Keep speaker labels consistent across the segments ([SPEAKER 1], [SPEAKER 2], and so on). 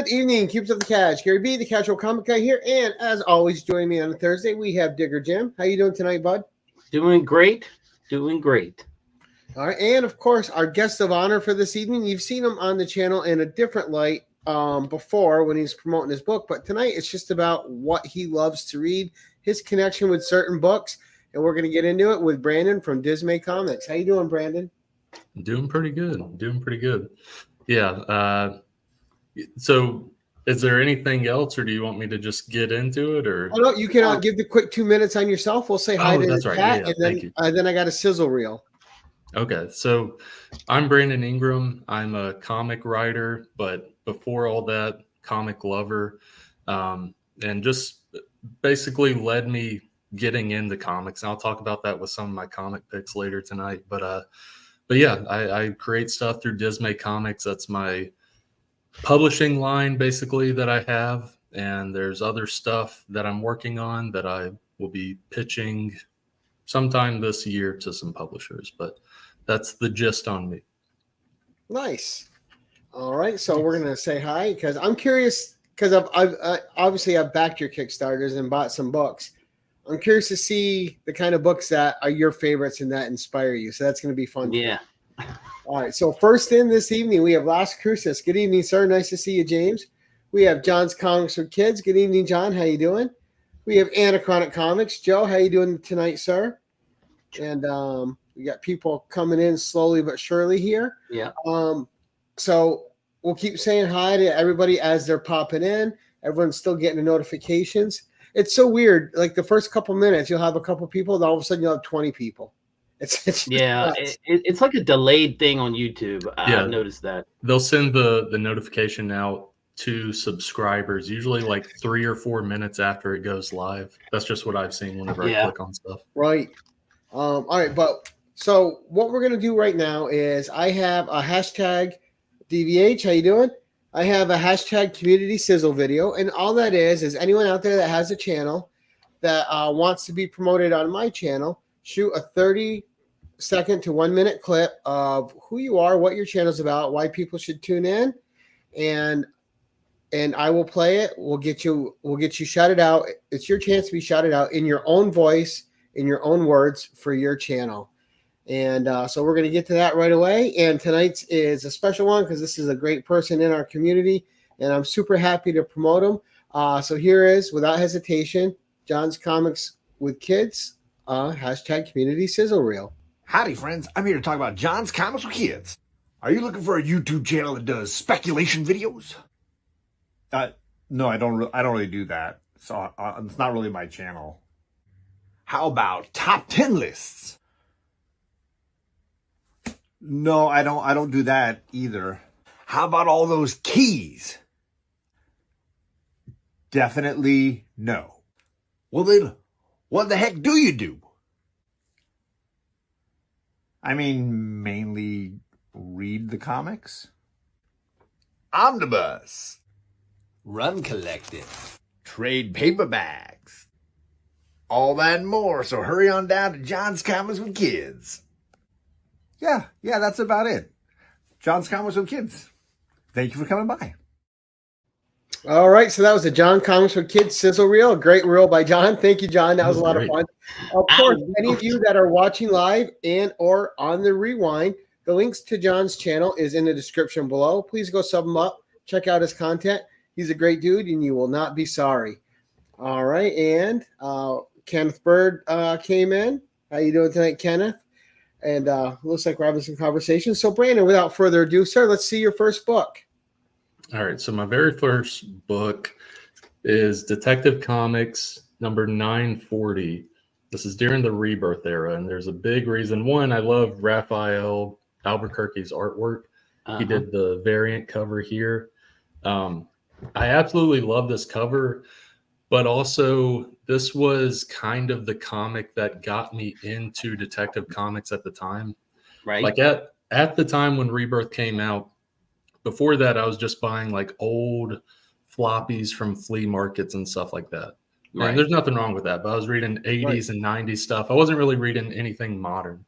[SPEAKER 1] Good evening, Cubes of the Cash. Gary B, the casual comic guy here, and as always, joining me on a Thursday, we have Digger Jim. How you doing tonight, bud?
[SPEAKER 2] Doing great. Doing great.
[SPEAKER 1] All right, and of course, our guest of honor for this evening. You've seen him on the channel in a different light before when he's promoting his book, but tonight it's just about what he loves to read, his connection with certain books, and we're going to get into it with Brandon from Dismay Comics. How you doing, Brandon?
[SPEAKER 3] Doing pretty good. Yeah. So is there anything else, or do you want me to just get into it? Or
[SPEAKER 1] you can give the quick 2 minutes on yourself. We'll say hi to the chat, and then I got a sizzle reel.
[SPEAKER 3] Okay, so I'm Brandon Ingram. I'm a comic writer, but before all that, comic lover, and just basically led me getting into comics. And I'll talk about that with some of my comic picks later tonight. But yeah, I create stuff through Dismay Comics. That's my publishing line basically that I have. And there's other stuff that I'm working on that I will be pitching sometime this year to some publishers. But that's the gist on me.
[SPEAKER 1] Nice. All right. So we're going to say hi because I'm curious because I've backed your Kickstarters and bought some books. I'm curious to see the kind of books that are your favorites and that inspire you. So that's going to be fun.
[SPEAKER 2] Yeah.
[SPEAKER 1] All right. So first in this evening, we have Las Cruces. Good evening, sir. Nice to see you, James. We have John's Comics for Kids. Good evening, John. How you doing? We have Anachronic Comics. Joe, how you doing tonight, sir? And we got people coming in slowly but surely here.
[SPEAKER 2] Yeah.
[SPEAKER 1] So we'll keep saying hi to everybody as they're popping in. Everyone's still getting the notifications. It's so weird. Like the first couple minutes, you'll have a couple people, then all of a sudden you'll have 20 people. It's
[SPEAKER 2] it's like a delayed thing on YouTube. I've noticed that.
[SPEAKER 3] They'll send the notification out to subscribers, usually like 3 or 4 minutes after it goes live. That's just what I've seen whenever I click on stuff.
[SPEAKER 1] Right. All right, but so what we're gonna do right now is I have a hashtag DVH. How you doing? I have a hashtag community sizzle video, and all that is anyone out there that has a channel that wants to be promoted on my channel, shoot a 30-second to 1 minute clip of who you are, what your channel's about, why people should tune in, and I will play it. We'll get you shouted out. It's your chance to be shouted out in your own voice, in your own words for your channel. And so we're going to get to that right away. And tonight's is a special one because this is a great person in our community, and I'm super happy to promote him. So here is, without hesitation, John's Comics with Kids, hashtag community sizzle reel.
[SPEAKER 4] Howdy, friends. I'm here to talk about John's Comics with Kids. Are you looking for a YouTube channel that does speculation videos?
[SPEAKER 5] No, I don't really do that. So it's not really my channel.
[SPEAKER 4] How about top 10 lists?
[SPEAKER 5] No, I don't do that either.
[SPEAKER 4] How about all those keys?
[SPEAKER 5] Definitely no.
[SPEAKER 4] Well then, what the heck do you do?
[SPEAKER 5] I mean, mainly read the comics.
[SPEAKER 4] Omnibus. Run Collective. Trade paperbacks. All that and more, so hurry on down to John's Comics with Kids.
[SPEAKER 5] Yeah, that's about it. John's Comics with Kids. Thank you for coming by.
[SPEAKER 1] All right, so that was a John Comics with Kids sizzle reel, a great reel by John. Thank you, John. That was a lot of fun. Of course, any of you that are watching live and or on the rewind, the links to John's channel is in the description below. Please go sub him up. Check out his content. He's a great dude, and you will not be sorry. All right, and Kenneth Bird came in. How you doing tonight, Kenneth? And looks like we're having some conversation. So, Brandon, without further ado, sir, let's see your first book.
[SPEAKER 3] All right. So my very first book is Detective Comics number 940. This is during the Rebirth era, and there's a big reason. One, I love Raphael Albuquerque's artwork. He did the variant cover here. I absolutely love this cover, but also this was kind of the comic that got me into Detective Comics at the time.
[SPEAKER 2] Right.
[SPEAKER 3] Like at the time when Rebirth came out, before that, I was just buying like old floppies from flea markets and stuff like that. Right. And there's nothing wrong with that, but I was reading 80s and 90s stuff. I wasn't really reading anything modern.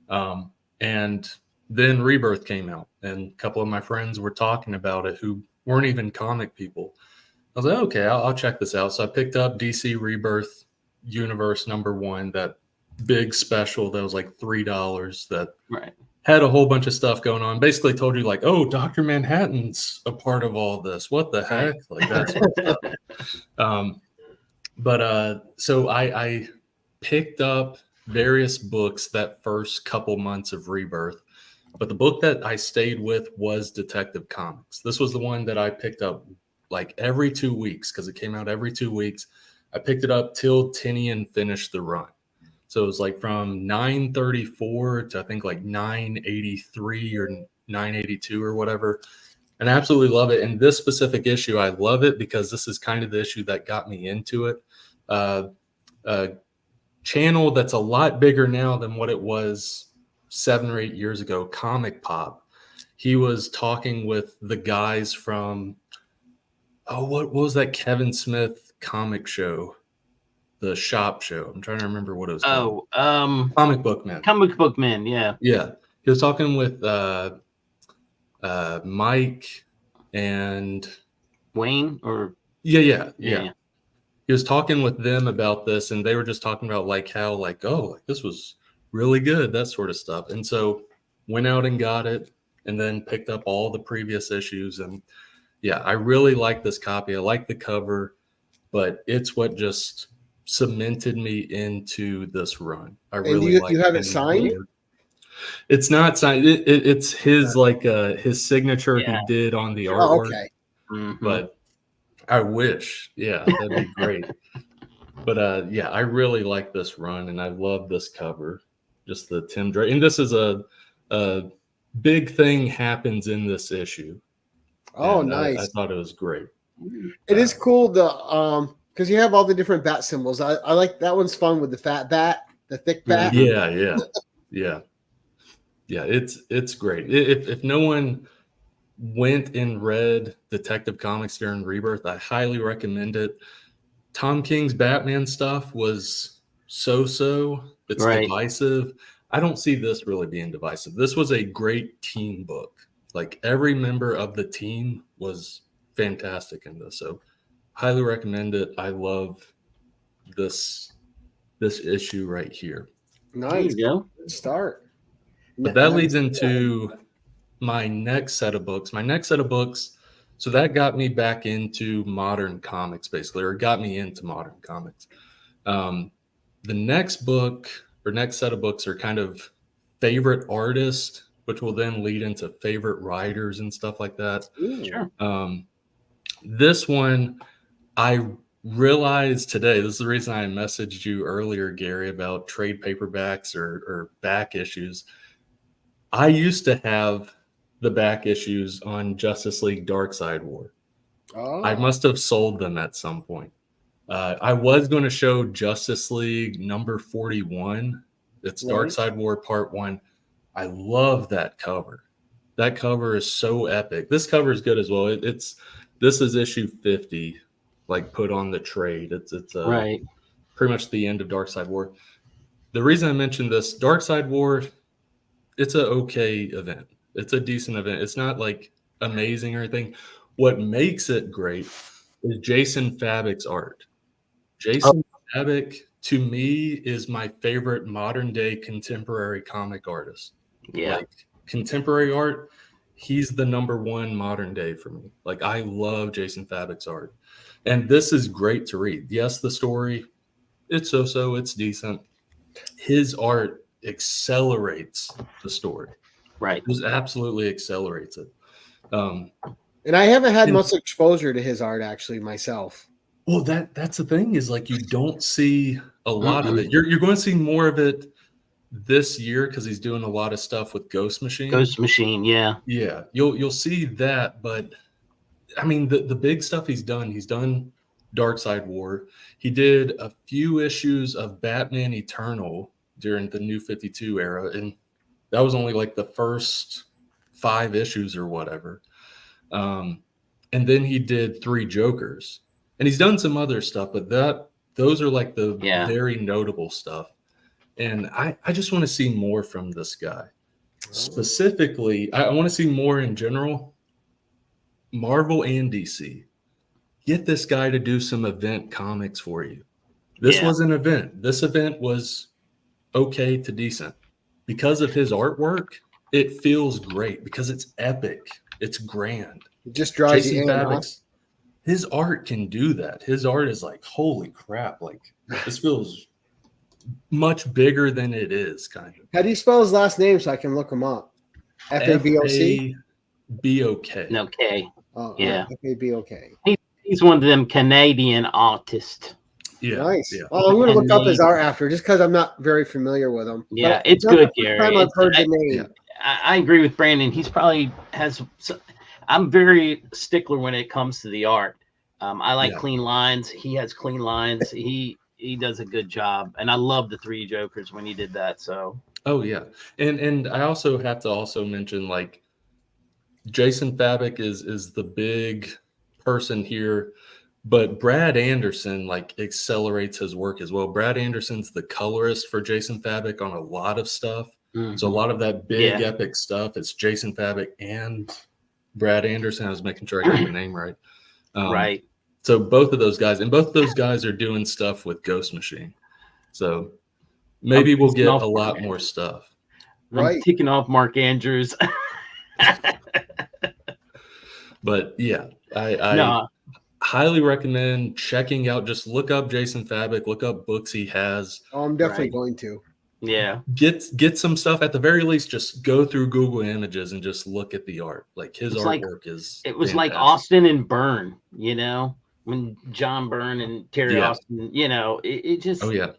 [SPEAKER 3] And then Rebirth came out, and a couple of my friends were talking about it who weren't even comic people. I was like, okay, I'll check this out. So I picked up DC Rebirth Universe #1, that big special that was like $3 that
[SPEAKER 2] Right.
[SPEAKER 3] had a whole bunch of stuff going on. Basically told you like, oh, Dr. Manhattan's a part of all this. What the heck? Like that sort of stuff. So I picked up various books that first couple months of Rebirth. But the book that I stayed with was Detective Comics. This was the one that I picked up like every 2 weeks because it came out every 2 weeks. I picked it up till Tinian finished the run. So it was like from 934 to I think like 983 or 982 or whatever. And I absolutely love it. And this specific issue, I love it because this is kind of the issue that got me into it. A channel that's a lot bigger now than what it was 7 or 8 years ago, Comic Pop. He was talking with the guys from, what was that Kevin Smith comic show? The shop show. I'm trying to remember what it was called. Comic Book Men.
[SPEAKER 2] Comic Book Men, yeah.
[SPEAKER 3] Yeah. He was talking with Mike and
[SPEAKER 2] Wayne or
[SPEAKER 3] yeah. He was talking with them about this, and they were just talking about like how like, oh, like this was really good, that sort of stuff. And so went out and got it and then picked up all the previous issues. And yeah, I really like this copy. I like the cover, but it's what just cemented me into this run. I really like
[SPEAKER 1] you have it signed?
[SPEAKER 3] It's not signed. It's his like his signature he did on the artwork.
[SPEAKER 1] Okay.
[SPEAKER 2] Mhm.
[SPEAKER 3] But I wish. Yeah, that'd be great. But yeah, I really like this run and I love this cover. Just the Tim Drake. And this is a big thing happens in this issue.
[SPEAKER 1] Oh,
[SPEAKER 3] And
[SPEAKER 1] nice.
[SPEAKER 3] I thought it was great.
[SPEAKER 1] It is cool because you have all the different bat symbols. I like that one's fun with the fat bat, the thick bat.
[SPEAKER 3] Yeah. It's great. If no one went and read Detective Comics during Rebirth, I highly recommend it. Tom King's Batman stuff was so. It's divisive. I don't see this really being divisive. This was a great team book. Like every member of the team was fantastic in this. So highly recommend it. I love this issue right here.
[SPEAKER 1] Nice.
[SPEAKER 2] There you go.
[SPEAKER 1] Good start.
[SPEAKER 3] But that leads into my next set of books. So that got me back into modern comics, basically, or got me into modern comics. The next book or next set of books are kind of favorite artists, which will then lead into favorite writers and stuff like that.
[SPEAKER 2] Sure.
[SPEAKER 3] This one, I realized today, this is the reason I messaged you earlier, Gary, about trade paperbacks or back issues. I used to have the back issues on Justice League Darkseid War.
[SPEAKER 1] Oh.
[SPEAKER 3] I must have sold them at some point. I was going to show Justice League number 41. It's Darkseid War Part 1. I love that cover. That cover is so epic. This cover is good as well. This is issue 50, like put on the trade. It's pretty much the end of Darkseid War. The reason I mentioned this, Darkseid War, it's an okay event. It's a decent event. It's not like amazing or anything. What makes it great is Jason Fabok's art. Jason Fabok, to me, is my favorite modern day contemporary comic artist.
[SPEAKER 2] Yeah.
[SPEAKER 3] Like contemporary art, he's the number one modern day for me. Like I love Jason Fabok's art. And this is great to read. Yes, the story, it's so, it's decent. His art accelerates the story.
[SPEAKER 2] Right.
[SPEAKER 3] It just absolutely accelerates it.
[SPEAKER 1] And I haven't had much exposure to his art actually myself.
[SPEAKER 3] Well, that's the thing is like you don't see a lot of it. You're going to see more of it this year because he's doing a lot of stuff with Ghost Machine.
[SPEAKER 2] Yeah.
[SPEAKER 3] Yeah, you'll see that, but I mean the big stuff he's done Darkseid War. He did a few issues of Batman Eternal during the New 52 era, and that was only like the first 5 issues or whatever. And then he did 3 Jokers. And he's done some other stuff, but those are like the very notable stuff. And I just want to see more from this guy. Specifically, I want to see more in general. Marvel and DC, get this guy to do some event comics for you. This was an event. This event was okay to decent. Because of his artwork, it feels great because it's epic. It's grand.
[SPEAKER 1] It just draws
[SPEAKER 3] Jason
[SPEAKER 1] you in, huh?
[SPEAKER 3] Fabek's, his art can do that. His art is like, holy crap. Like, this feels much bigger than it is, kind of.
[SPEAKER 1] How do you spell his last name so I can look him up? F-A-B-O-C?
[SPEAKER 3] B-O-K.
[SPEAKER 2] No, K.
[SPEAKER 1] Oh,
[SPEAKER 2] Yeah.
[SPEAKER 1] F-A-B-O-K.
[SPEAKER 2] He's one of them Canadian artists.
[SPEAKER 3] Yeah.
[SPEAKER 1] Nice.
[SPEAKER 3] Yeah.
[SPEAKER 1] Oh, I'm going to
[SPEAKER 2] And
[SPEAKER 1] look up his
[SPEAKER 2] they-
[SPEAKER 1] art after just because I'm not very familiar with him.
[SPEAKER 2] Yeah,
[SPEAKER 1] But
[SPEAKER 2] it's
[SPEAKER 1] not
[SPEAKER 2] good,
[SPEAKER 1] the first
[SPEAKER 2] Gary.
[SPEAKER 1] time I've heard the
[SPEAKER 2] I-
[SPEAKER 1] name.
[SPEAKER 3] Yeah.
[SPEAKER 2] I agree with Brandon. He's probably has. I'm very stickler when it comes to the art. I like
[SPEAKER 3] Yeah.
[SPEAKER 2] clean lines. He has clean lines. He does a good job, and I love the Three Jokers when he did that. So
[SPEAKER 3] Oh yeah, and I also have to also mention, like, Jason Fabek is the big person here, but Brad Anderson like accelerates his work as well. Brad Anderson's the colorist for Jason Fabek on a lot of stuff. So a lot of that big epic stuff, it's Jason Fabek and Brad Anderson. I was making sure I got the name right.
[SPEAKER 2] right.
[SPEAKER 3] So both of those guys, and both of those guys are doing stuff with Ghost Machine. So maybe we'll get a lot more stuff.
[SPEAKER 1] Right.
[SPEAKER 2] I'm ticking off Mark Andrews.
[SPEAKER 3] But yeah, I
[SPEAKER 2] No,
[SPEAKER 3] highly recommend checking out. Just look up Jason Fabek, look up books he has.
[SPEAKER 1] Oh, I'm definitely
[SPEAKER 2] Right.
[SPEAKER 1] going to.
[SPEAKER 2] yeah,
[SPEAKER 3] Get some stuff. At the very least, just go through Google Images and just look at the art. Like, his
[SPEAKER 2] It's like-
[SPEAKER 3] artwork is
[SPEAKER 2] it was like
[SPEAKER 3] fantastic.
[SPEAKER 2] Austin and Byrne. You know, when John Byrne and Terry
[SPEAKER 3] Yeah.
[SPEAKER 2] Austin. You know, it just.
[SPEAKER 3] Oh yeah.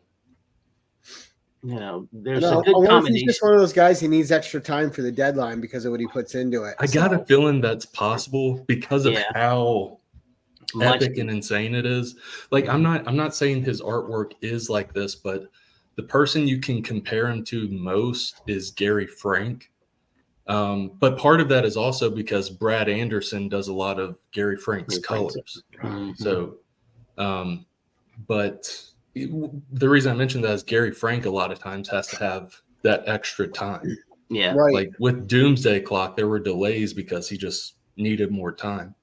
[SPEAKER 2] You know, there's
[SPEAKER 1] No,
[SPEAKER 2] a good
[SPEAKER 1] I wonder if he's
[SPEAKER 2] combination.
[SPEAKER 1] just one of those guys who needs extra time for the deadline because of what he puts into it.
[SPEAKER 3] I got a feeling that's possible because of
[SPEAKER 2] Yeah.
[SPEAKER 3] how
[SPEAKER 2] Much-
[SPEAKER 3] epic and insane it is. Like, I'm not saying his artwork is like this, but the person you can compare him to most is Gary Frank. But part of that is also because Brad Anderson does a lot of Gary Frank's colors.
[SPEAKER 2] Mhm.
[SPEAKER 3] So, but the reason I mentioned that is Gary Frank a lot of times has to have that extra time.
[SPEAKER 2] yeah,
[SPEAKER 1] Right.
[SPEAKER 3] Like with Doomsday Clock, there were delays because he just needed more time.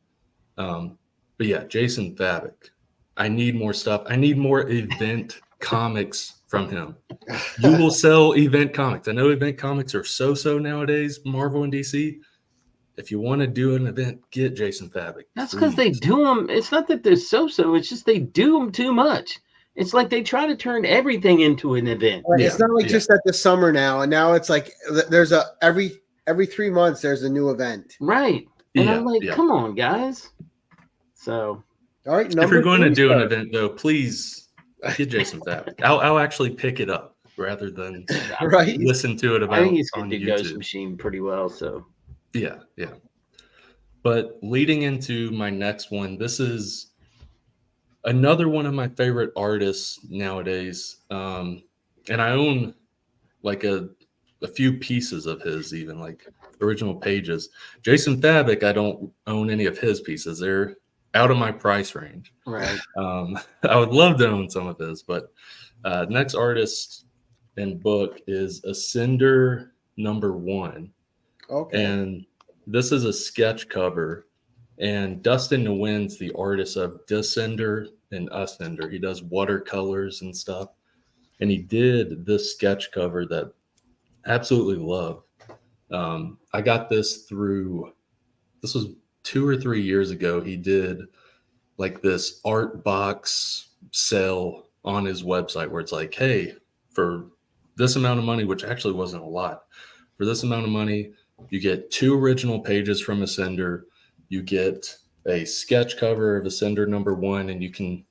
[SPEAKER 3] But yeah, Jason Fabek, I need more stuff. I need more event comics from him. You will sell event comics. I know event comics are so nowadays, Marvel and DC. If you want to do an event, get Jason Fabek.
[SPEAKER 2] that's because they
[SPEAKER 3] please.
[SPEAKER 2] do them. It's not that they're so. It's just they do them too much. It's like they try to turn everything into an event.
[SPEAKER 1] Right, it's
[SPEAKER 3] Yeah,
[SPEAKER 1] not like
[SPEAKER 3] yeah.
[SPEAKER 1] just at the summer now, and now it's like there's a every 3 months there's a new event.
[SPEAKER 2] Right. And I'm
[SPEAKER 3] Yeah,
[SPEAKER 2] like,
[SPEAKER 3] yeah.
[SPEAKER 2] come on, guys. So
[SPEAKER 1] All right,
[SPEAKER 3] If you're going to do an
[SPEAKER 1] start.
[SPEAKER 3] event, though, please get Jason Fabek. I'll actually pick it up rather than
[SPEAKER 1] Right?
[SPEAKER 3] listen to it
[SPEAKER 2] I
[SPEAKER 3] about
[SPEAKER 2] think he's
[SPEAKER 3] on
[SPEAKER 2] going to do Ghost
[SPEAKER 3] YouTube.
[SPEAKER 2] Machine pretty well. So
[SPEAKER 3] Yeah, yeah. But leading into my next one, this is another one of my favorite artists nowadays. And I own like a few pieces of his, even like original pages. Jason Fabek, I don't own any of his pieces. They're out of my price range.
[SPEAKER 2] right.
[SPEAKER 3] I would love to own some of his, but next artist and book is Ascender #1.
[SPEAKER 1] Okay.
[SPEAKER 3] And this is a sketch cover. And Dustin Nguyen's the artist of Descender and Ascender. He does watercolors and stuff. And he did this sketch cover that I absolutely love. I got this was 2 or 3 years ago. He did like this art box sale on his website where it's like, hey, for this amount of money, which actually wasn't a lot, for this amount of money, you get 2 original pages from Ascender. You get a sketch cover of Ascender #1, and you can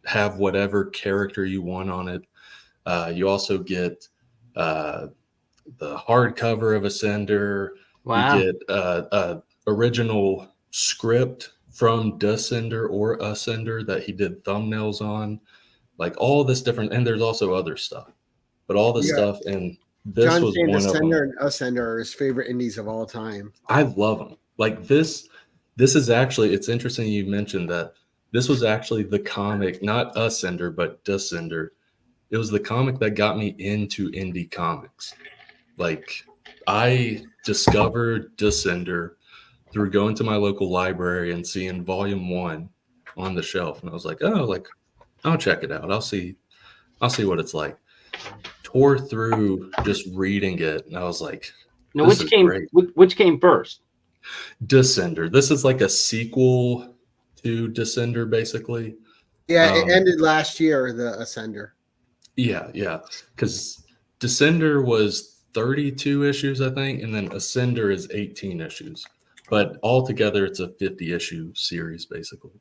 [SPEAKER 3] have whatever character you want on it. You also get the hardcover of Ascender.
[SPEAKER 2] Wow.
[SPEAKER 3] You get a original script from Descender or Ascender that he did thumbnails on, like all this different, and there's also other stuff, but all this
[SPEAKER 1] Yeah.
[SPEAKER 3] stuff, and this
[SPEAKER 1] John
[SPEAKER 3] was
[SPEAKER 1] saying
[SPEAKER 3] one of them.
[SPEAKER 1] Ascender and Ascender are his favorite indies of all time.
[SPEAKER 3] I love them. Like this is actually, it's interesting you mentioned that this was actually the comic, not Ascender, but Descender. It was the comic that got me into indie comics. Like, I discovered Descender through going to my local library and seeing volume 1 on the shelf, and I was like, oh, like I'll check it out. I'll see what it's like. Tore through just reading it, and I was like,
[SPEAKER 2] Now,
[SPEAKER 3] this is great.
[SPEAKER 2] which came first?
[SPEAKER 3] Descender. This is like a sequel to Descender, basically.
[SPEAKER 1] Yeah, it ended last year, the Ascender.
[SPEAKER 3] Yeah, because Descender was 32 issues, I think, and then Ascender is 18 issues. But altogether, it's a 50-issue series, basically.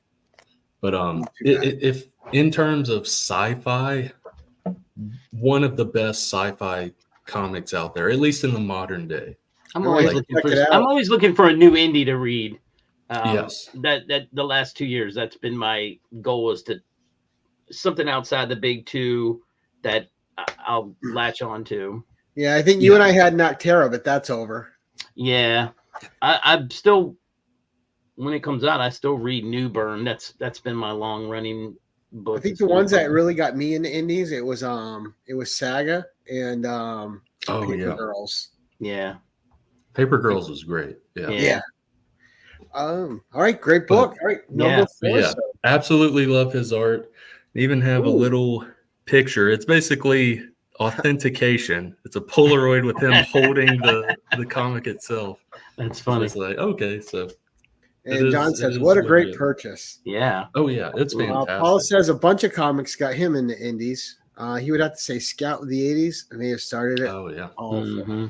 [SPEAKER 3] But if in terms of sci-fi, one of the best sci-fi comics out there, at least in the modern day.
[SPEAKER 2] I'm always looking for a new indie to read.
[SPEAKER 3] Yes.
[SPEAKER 2] That the last 2 years, that's been my goal, is to something outside the big two that I'll latch on to.
[SPEAKER 1] Yeah, I think you and I had Noctera, but that's over.
[SPEAKER 2] Yeah, I'm still, when it comes out, I still read New Burn. That's been my long running book.
[SPEAKER 1] I think the ones that really got me into indies, it was Saga and Paper Girls.
[SPEAKER 2] Yeah.
[SPEAKER 3] Paper Girls was great. Yeah.
[SPEAKER 1] All right, great book. All right, number 4.
[SPEAKER 3] Yeah, absolutely love his art. Even have a little picture. It's basically authentication. It's a Polaroid with him holding the comic itself.
[SPEAKER 2] That's funny.
[SPEAKER 3] It's like, okay, so.
[SPEAKER 1] And John says, "What a great purchase!"
[SPEAKER 2] Yeah.
[SPEAKER 3] Oh yeah, it's fantastic.
[SPEAKER 1] Paul says a bunch of comics got him in the indies. He would have to say Scout of the '80s. I may have started it.
[SPEAKER 3] Oh yeah.
[SPEAKER 2] Mm-hmm.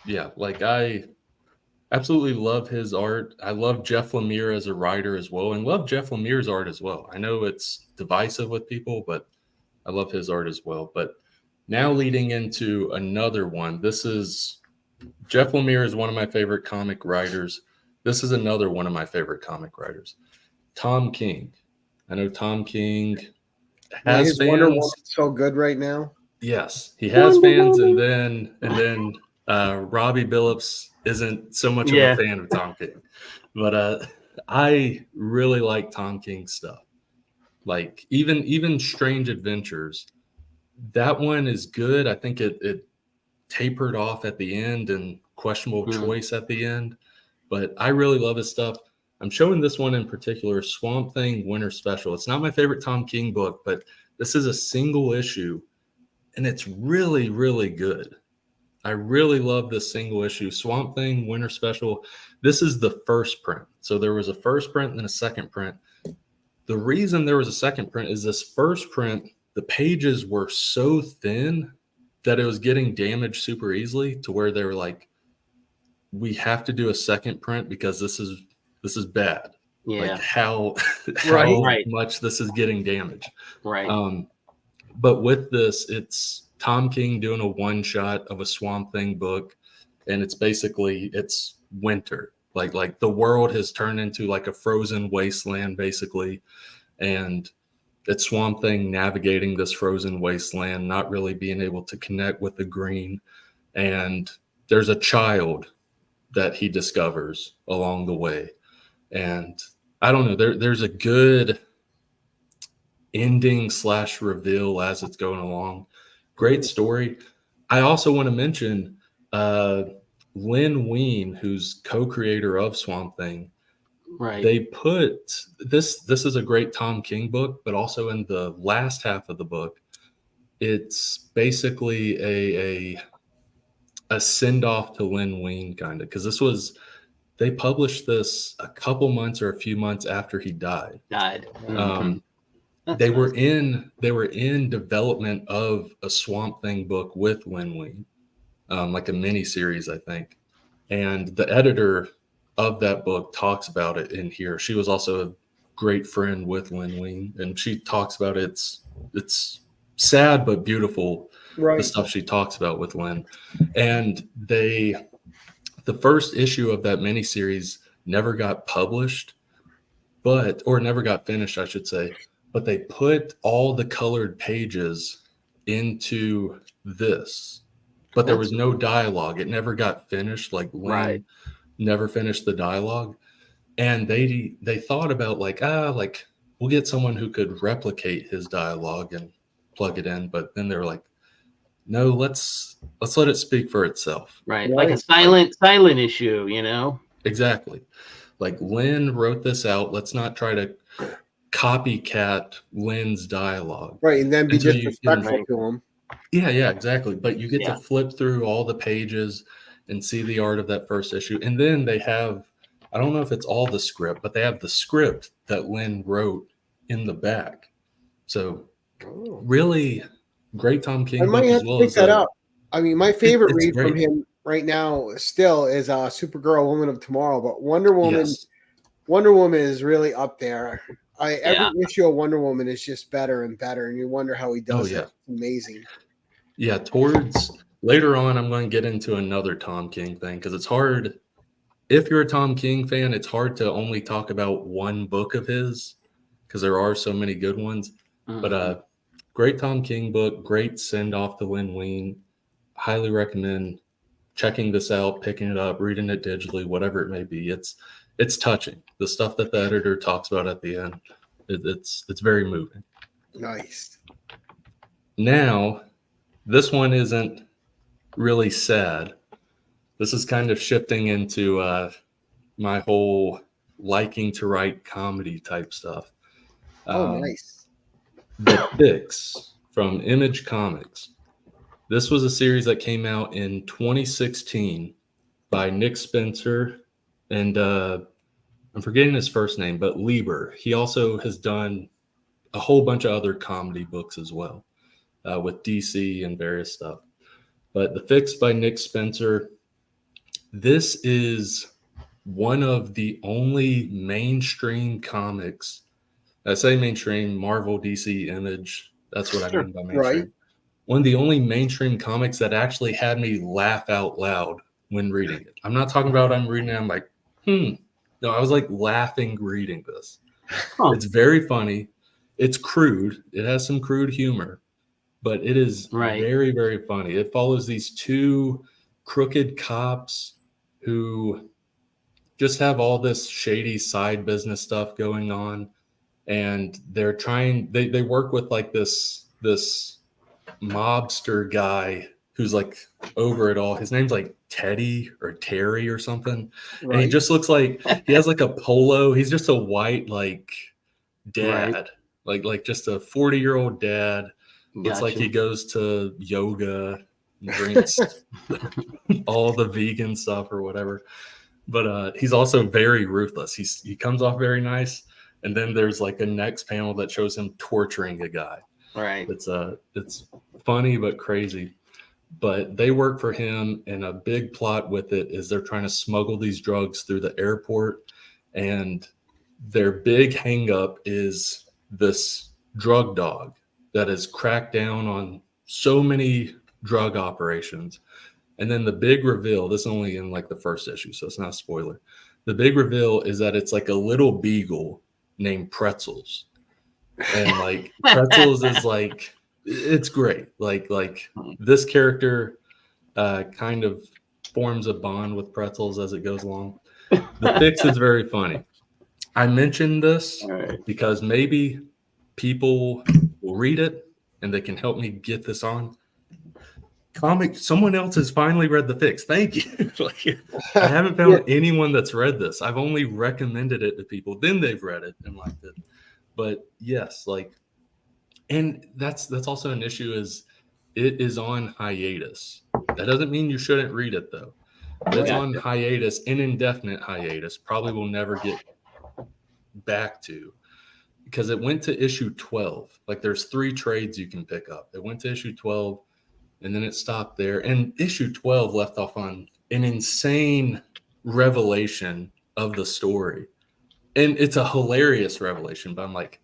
[SPEAKER 3] Yeah, like I absolutely love his art. I love Jeff Lemire as a writer as well, and love Jeff Lemire's art as well. I know it's divisive with people, but I love his art as well. But now leading into another one, this is Jeff Lemire is one of my favorite comic writers. This is another one of my favorite comic writers, Tom King. I know Tom King has
[SPEAKER 1] his
[SPEAKER 3] fans.
[SPEAKER 1] Wonder Woman's so good right now.
[SPEAKER 3] Yes, he has fans, and then Robbie Billups isn't so much of a fan of Tom King, but I really like Tom King's stuff. Like even Strange Adventures, that one is good. I think it tapered off at the end and questionable choice at the end, but I really love his stuff. I'm showing this one in particular, Swamp Thing Winter Special. It's not my favorite Tom King book, but this is a single issue, and it's really, really good. I really love this single issue, Swamp Thing Winter Special. This is the first print. So there was a first print and a second print. The reason there was a second print is this first print, the pages were so thin that it was getting damaged super easily, to where they were like, we have to do a second print because this is bad.
[SPEAKER 2] Yeah.
[SPEAKER 3] Like how much this is getting damaged.
[SPEAKER 2] Right.
[SPEAKER 3] But with this, it's Tom King doing a one-shot of a Swamp Thing book, and it's winter. Like the world has turned into like a frozen wasteland, basically, and it's Swamp Thing navigating this frozen wasteland, not really being able to connect with the green, and there's a child that he discovers along the way, and I don't know, there's a good ending / reveal as it's going along. Great story. I also want to mention Lynn Wein, who's co-creator of Swamp Thing.
[SPEAKER 2] Right.
[SPEAKER 3] They put this is a great Tom King book, but also in the last half of the book, it's basically a send-off to Lynn Wein, kind of, because they published this a couple months or a few months after he died. They were in development of a Swamp Thing book with Lynn Wein, like a mini series, I think. And the editor of that book talks about it in here. She was also a great friend with Lynn Wein, and she talks about it's sad but beautiful, the stuff she talks about with Lynn. And the first issue of that mini series never got published, or never got finished, I should say. But they put all the colored pages into this, but there was no dialogue. It never got finished. Like Lynn never finished the dialogue, and they thought about like we'll get someone who could replicate his dialogue and plug it in. But then they're like, no, let's let it speak for itself.
[SPEAKER 2] Right, like a silent issue, you know.
[SPEAKER 3] Exactly. Like Lynn wrote this out. Let's not try to copycat Lynn's dialogue.
[SPEAKER 1] Right, and then be
[SPEAKER 3] And so you
[SPEAKER 1] disrespectful
[SPEAKER 3] can,
[SPEAKER 1] to him.
[SPEAKER 3] yeah, exactly. But you get
[SPEAKER 2] Yeah.
[SPEAKER 3] to flip through all the pages and see the art of that first issue. And then they have, I don't know if it's all the script, but they have the script that Lynn wrote in the back. So
[SPEAKER 1] Oh.
[SPEAKER 3] really great Tom
[SPEAKER 1] I
[SPEAKER 3] King
[SPEAKER 1] might
[SPEAKER 3] book
[SPEAKER 1] have
[SPEAKER 3] as
[SPEAKER 1] to
[SPEAKER 3] well
[SPEAKER 1] pick
[SPEAKER 3] as
[SPEAKER 1] that up. I mean, my favorite
[SPEAKER 3] it's
[SPEAKER 1] read from
[SPEAKER 3] great.
[SPEAKER 1] him right now still is Supergirl, Woman of Tomorrow, but Wonder Woman.
[SPEAKER 3] Yes.
[SPEAKER 1] Wonder Woman is really up there. Every
[SPEAKER 2] Yeah.
[SPEAKER 1] issue of Wonder Woman is just better and better, and you wonder how he does
[SPEAKER 3] yeah.
[SPEAKER 1] it. It's amazing.
[SPEAKER 3] Yeah, towards later on, I'm going to get into another Tom King thing because it's hard. If you're a Tom King fan, it's hard to only talk about one book of his because there are so many good ones. But great Tom King book, great send off to Lynn Wein. Highly recommend checking this out, picking it up, reading it digitally, whatever it may be. It's touching. The stuff that the editor talks about at the end, it's very moving.
[SPEAKER 1] Nice.
[SPEAKER 3] Now, this one isn't really sad. This is kind of shifting into my whole liking to write comedy type stuff.
[SPEAKER 1] Nice.
[SPEAKER 3] The Fix from Image Comics. This was a series that came out in 2016 by Nick Spencer and I'm forgetting his first name, but Lieber. He also has done a whole bunch of other comedy books as well with DC and various stuff. But The Fix by Nick Spencer, this is one of the only mainstream comics. I say mainstream, Marvel, DC, Image. That's what I mean by mainstream.
[SPEAKER 1] Right.
[SPEAKER 3] One of the only mainstream comics that actually had me laugh out loud when reading it. I'm not talking about I'm reading it, I'm like, No, I was like laughing reading this.
[SPEAKER 2] Huh.
[SPEAKER 3] It's very funny. It's crude. It has some crude humor, but it is
[SPEAKER 2] Right.
[SPEAKER 3] very, very funny. It follows these two crooked cops who just have all this shady side business stuff going on. And they're trying, they work with like this mobster guy who's like over it all. His name's like Teddy or Terry or something.
[SPEAKER 1] Right.
[SPEAKER 3] And he just looks like he has like a polo. He's just a white like dad, like just a 40-year-old dad. Looks like he goes to yoga and drinks all the vegan stuff or whatever. But he's also very ruthless. He comes off very nice. And then there's like a next panel that shows him torturing a guy.
[SPEAKER 2] Right.
[SPEAKER 3] It's funny but crazy. But they work for him, and a big plot with it is they're trying to smuggle these drugs through the airport, and their big hang up is this drug dog that has cracked down on so many drug operations. And then the big reveal, this is only in like the first issue, so it's not a spoiler. The big reveal is that it's like a little beagle named Pretzels. And like Pretzels is like, it's great. Like this character kind of forms a bond with Pretzels as it goes along. The Fix is very funny. I mentioned this because maybe people will read it and they can help me get this on. Someone else has finally read The Fix. Thank you. I haven't found anyone that's read this. I've only recommended it to people. Then they've read it and liked it. But yes, and that's also an issue is it is on hiatus. That doesn't mean you shouldn't read it though. It's on hiatus, an indefinite hiatus. Probably will never get back to, because it went to issue 12. Like there's 3 trades you can pick up. It went to issue 12 and then it stopped there. And issue 12 left off on an insane revelation of the story. And it's a hilarious revelation, but I'm like,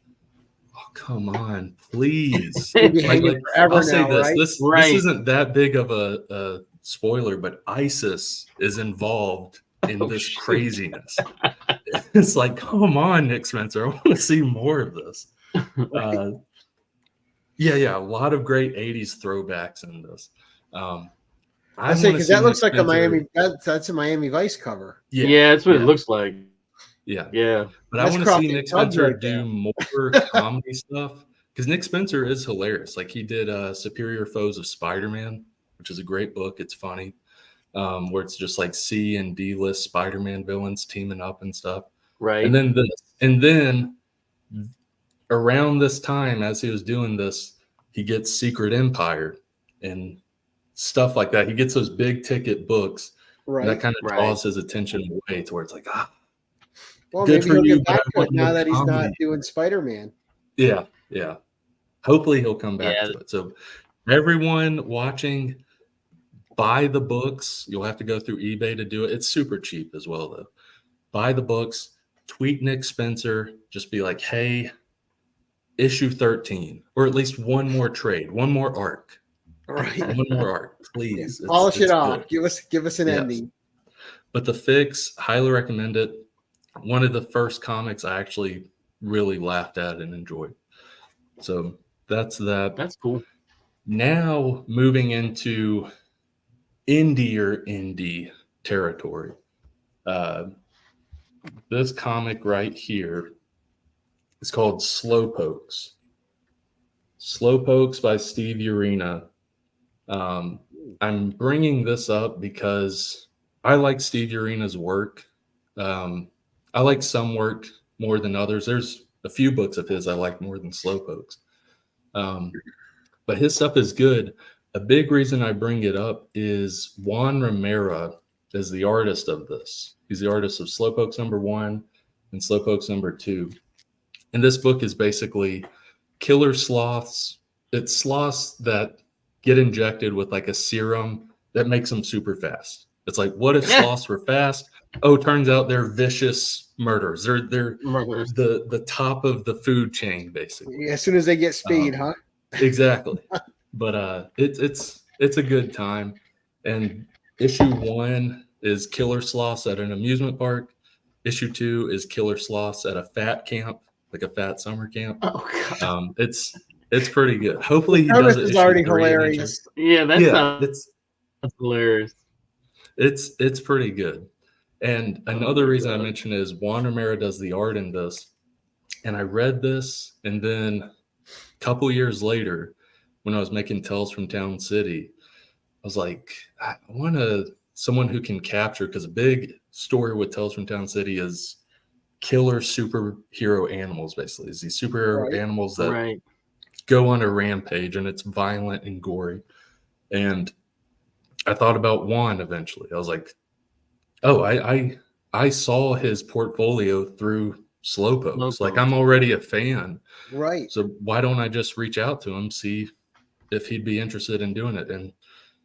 [SPEAKER 3] oh, come on, please. I'll say this.
[SPEAKER 1] Right?
[SPEAKER 3] This isn't that big of a spoiler, but ISIS is involved in this craziness. It's like, come on, Nick Spencer. I want to see more of this. A lot of great 80s throwbacks in this.
[SPEAKER 1] I say, because that looks like a Miami, that's a Miami Vice cover.
[SPEAKER 2] Yeah, that's what it looks like.
[SPEAKER 3] Yeah. But
[SPEAKER 1] That's
[SPEAKER 3] I want to see Nick Spencer
[SPEAKER 1] right
[SPEAKER 3] do more comedy stuff, because Nick Spencer is hilarious. Like he did Superior Foes of Spider-Man, which is a great book. It's funny. where it's just like C and D list Spider-Man villains teaming up and stuff.
[SPEAKER 2] Right.
[SPEAKER 3] And then around this time, as he was doing this, he gets Secret Empire and stuff like that. He gets those big ticket books. And
[SPEAKER 1] Right.
[SPEAKER 3] that kind of
[SPEAKER 2] Right.
[SPEAKER 3] draws his attention away to where it's like,
[SPEAKER 1] Well,
[SPEAKER 3] good
[SPEAKER 1] maybe
[SPEAKER 3] for
[SPEAKER 1] he'll
[SPEAKER 3] you,
[SPEAKER 1] get back
[SPEAKER 3] but I
[SPEAKER 1] to it
[SPEAKER 3] want
[SPEAKER 1] now
[SPEAKER 3] more
[SPEAKER 1] that he's not
[SPEAKER 3] comedy.
[SPEAKER 1] doing Spider-Man.
[SPEAKER 3] Yeah. Hopefully he'll come back
[SPEAKER 2] Yeah.
[SPEAKER 3] to it. So everyone watching, buy the books. You'll have to go through eBay to do it. It's super cheap as well, though. Buy the books, tweet Nick Spencer, just be like, hey, issue 13, or at least one more trade, one more arc.
[SPEAKER 1] Right.
[SPEAKER 3] One more arc, please.
[SPEAKER 1] Polish it off.
[SPEAKER 3] good.
[SPEAKER 1] Give us an
[SPEAKER 3] Yes.
[SPEAKER 1] ending.
[SPEAKER 3] But the Fix, highly recommend it. One of the first comics I actually really laughed at and enjoyed. So that's that.
[SPEAKER 2] That's cool.
[SPEAKER 3] Now moving into indie territory. This comic right here is called Slowpokes. Slowpokes by Steve Urena. I'm bringing this up because I like Steve Urena's work. I like some work more than others. There's a few books of his I like more than Slowpokes. But his stuff is good. A big reason I bring it up is Juan Romero is the artist of this. He's the artist of Slowpokes #1 and Slowpokes #2. And this book is basically killer sloths. It's sloths that get injected with like a serum that makes them super fast. It's like, what if sloths were fast? Oh, turns out they're vicious murderers. They're
[SPEAKER 2] Murderers.
[SPEAKER 3] the top of the food chain, basically.
[SPEAKER 1] As soon as they get speed, huh?
[SPEAKER 3] Exactly. But it's a good time. And issue 1 is killer sloths at an amusement park. Issue 2 is killer sloths at a fat camp, like a fat summer camp.
[SPEAKER 2] Oh God.
[SPEAKER 3] It's pretty good. Hopefully he
[SPEAKER 1] Premise
[SPEAKER 3] does it.
[SPEAKER 1] is already
[SPEAKER 3] issue 3
[SPEAKER 1] hilarious.
[SPEAKER 2] Yeah, that sounds
[SPEAKER 3] it's
[SPEAKER 2] hilarious.
[SPEAKER 3] it's pretty good. And another reason I mentioned is Juan Romero does the art in this. And I read this, and then a couple years later, when I was making Tales from Town City, I was like, I want someone who can capture, because a big story with Tales from Town City is killer superhero animals, basically. It's these superhero animals that go on a rampage, and it's violent and gory. And I thought about Juan eventually. I was like, oh, I saw his portfolio through Slowpokes. Like, I'm already a fan.
[SPEAKER 1] Right.
[SPEAKER 3] So why don't I just reach out to him, see if he'd be interested in doing it? And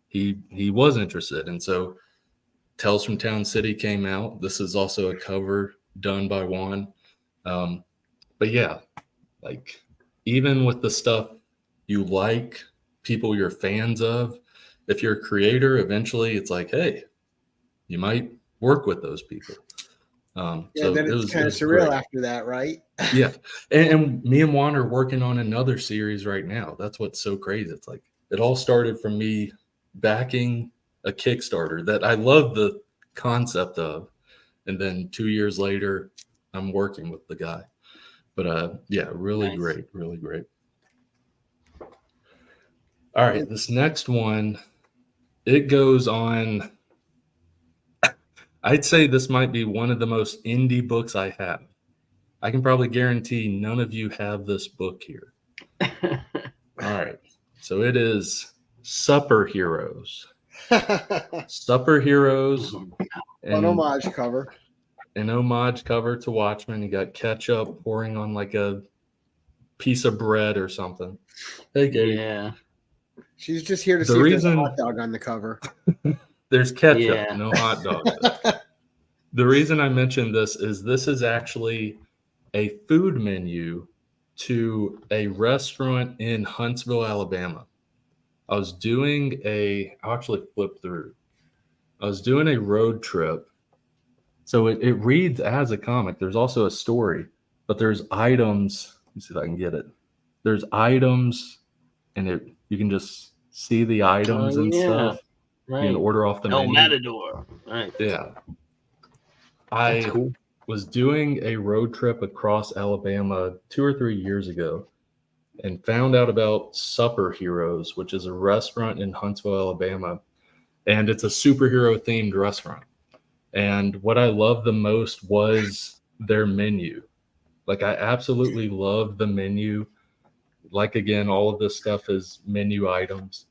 [SPEAKER 3] he was interested. And so Tales from Town City came out. This is also a cover done by Juan. But yeah, like, even with the stuff you like, people you're fans of, if you're a creator, eventually it's like, hey, you might work with those people. So
[SPEAKER 1] then it's kind of surreal after that, right?
[SPEAKER 3] Yeah. And me and Juan are working on another series right now. That's what's so crazy. It's like, it all started from me backing a Kickstarter that I love the concept of. And then 2 years later, I'm working with the guy. But yeah, really great. Really great. All right. This next one, it goes on. I'd say this might be one of the most indie books I have. I can probably guarantee none of you have this book here. All right. So it is Supper Heroes. Supper Heroes.
[SPEAKER 1] An homage cover.
[SPEAKER 3] An homage cover to Watchmen. You got ketchup pouring on like a piece of bread or something. Hey, Katie.
[SPEAKER 2] Yeah.
[SPEAKER 1] She's just here to see if there's a hot dog on the cover.
[SPEAKER 3] There's ketchup, no hot dog. The reason I mentioned this is actually a food menu to a restaurant in Huntsville, Alabama. I'll actually flip through. I was doing a road trip. So it reads as a comic. There's also a story, but there's items. Let me see if I can get it. There's items, and you can just see the items and stuff.
[SPEAKER 2] Right.
[SPEAKER 3] You can order off the menu.
[SPEAKER 2] Matador. Right.
[SPEAKER 3] Yeah. I was doing a road trip across Alabama 2 or 3 years ago and found out about Supper Heroes, which is a restaurant in Huntsville, Alabama. and it's a superhero themed restaurant. And what I loved the most was their menu. Like, I absolutely love the menu. Like, again, all of this stuff is menu items.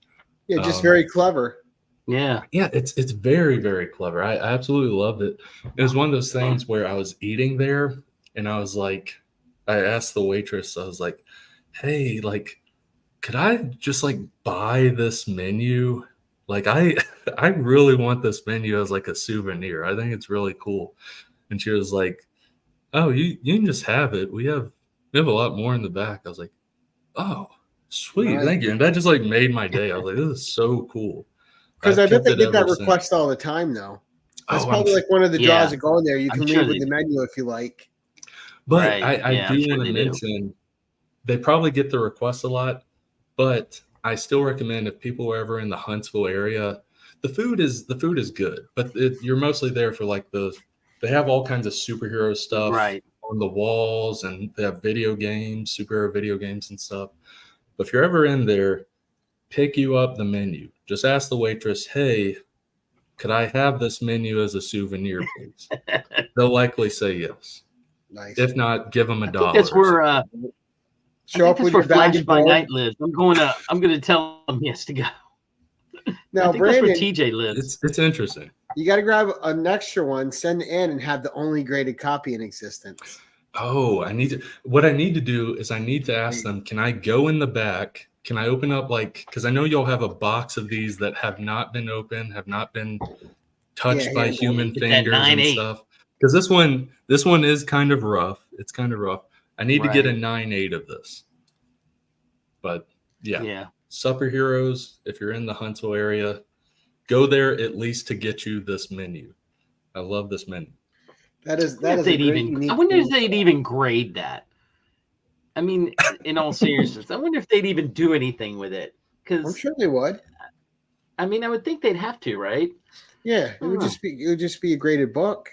[SPEAKER 1] Yeah, just very clever.
[SPEAKER 2] Yeah.
[SPEAKER 3] Yeah, it's very, very clever. I absolutely loved it. It was one of those things where I was eating there and I was like, I asked the waitress, I was like, hey, like, could I just like buy this menu? Like, I really want this menu as like a souvenir. I think it's really cool. And she was like, oh, you can just have it. We have a lot more in the back. I was like, oh, sweet,
[SPEAKER 1] Nice.
[SPEAKER 3] thank you. And that just like made my day. I was like, this is so cool.
[SPEAKER 1] Because
[SPEAKER 3] I've
[SPEAKER 1] I bet
[SPEAKER 3] kept
[SPEAKER 1] they
[SPEAKER 3] it
[SPEAKER 1] get that
[SPEAKER 3] ever since.
[SPEAKER 1] request all the time, though. That's
[SPEAKER 3] Oh,
[SPEAKER 1] probably like one of the
[SPEAKER 2] Yeah.
[SPEAKER 1] draws of going there. You
[SPEAKER 2] I'm
[SPEAKER 1] can
[SPEAKER 2] sure
[SPEAKER 1] leave with
[SPEAKER 2] they-
[SPEAKER 1] the menu if you like.
[SPEAKER 3] But
[SPEAKER 2] Right.
[SPEAKER 3] I
[SPEAKER 2] Yeah, I'm
[SPEAKER 3] do
[SPEAKER 2] sure
[SPEAKER 3] want to
[SPEAKER 2] they do.
[SPEAKER 3] mention they probably get the request a lot, but I still recommend if people are ever in the Huntsville area, the food is good, but you're mostly there for like those. They have all kinds of superhero stuff
[SPEAKER 2] Right.
[SPEAKER 3] on the walls, and they have video games, superhero video games and stuff. But if you're ever in there, pick you up the menu. Just ask the waitress, hey, could I have this menu as a souvenir, please? They'll likely say yes.
[SPEAKER 1] Nice.
[SPEAKER 3] If not, give them
[SPEAKER 2] I
[SPEAKER 3] $1.
[SPEAKER 2] think that's where
[SPEAKER 1] Show up with
[SPEAKER 2] where
[SPEAKER 1] your bag
[SPEAKER 2] Flash
[SPEAKER 1] and
[SPEAKER 2] by
[SPEAKER 1] board.
[SPEAKER 2] Night lives. I'm gonna tell him he has to go.
[SPEAKER 1] Now,
[SPEAKER 2] I think that's where
[SPEAKER 1] Brandon,
[SPEAKER 2] TJ lives.
[SPEAKER 3] it's interesting.
[SPEAKER 1] you got to grab an extra one, send it in, and have the only graded copy in existence.
[SPEAKER 3] Oh, what I need to do is I need to ask them, can I go in the back? Can I open up because I know you'll have a box of these that have not been opened, have not been touched by
[SPEAKER 1] yeah,
[SPEAKER 3] human
[SPEAKER 2] get that
[SPEAKER 3] fingers and
[SPEAKER 2] 9/8.
[SPEAKER 3] stuff. Because this one is kind of rough. It's kind of rough. I need to get a
[SPEAKER 2] Right.
[SPEAKER 3] 9/8 of this. But yeah.
[SPEAKER 2] Yeah.
[SPEAKER 3] Superheroes, if you're in the Huntsville area, go there at least to get you this menu. I love this menu.
[SPEAKER 1] That is
[SPEAKER 2] I
[SPEAKER 1] that
[SPEAKER 2] wonder
[SPEAKER 1] is
[SPEAKER 2] if
[SPEAKER 1] a
[SPEAKER 2] they'd
[SPEAKER 1] great,
[SPEAKER 2] even.
[SPEAKER 1] unique
[SPEAKER 2] I wonder if
[SPEAKER 1] thing.
[SPEAKER 2] they'd even grade that. I mean, in all seriousness, I wonder if they'd even do anything with it.
[SPEAKER 1] I'm
[SPEAKER 2] Because
[SPEAKER 1] sure they would.
[SPEAKER 2] I mean, I would think they'd have to, right?
[SPEAKER 1] Yeah, it would just be a graded book.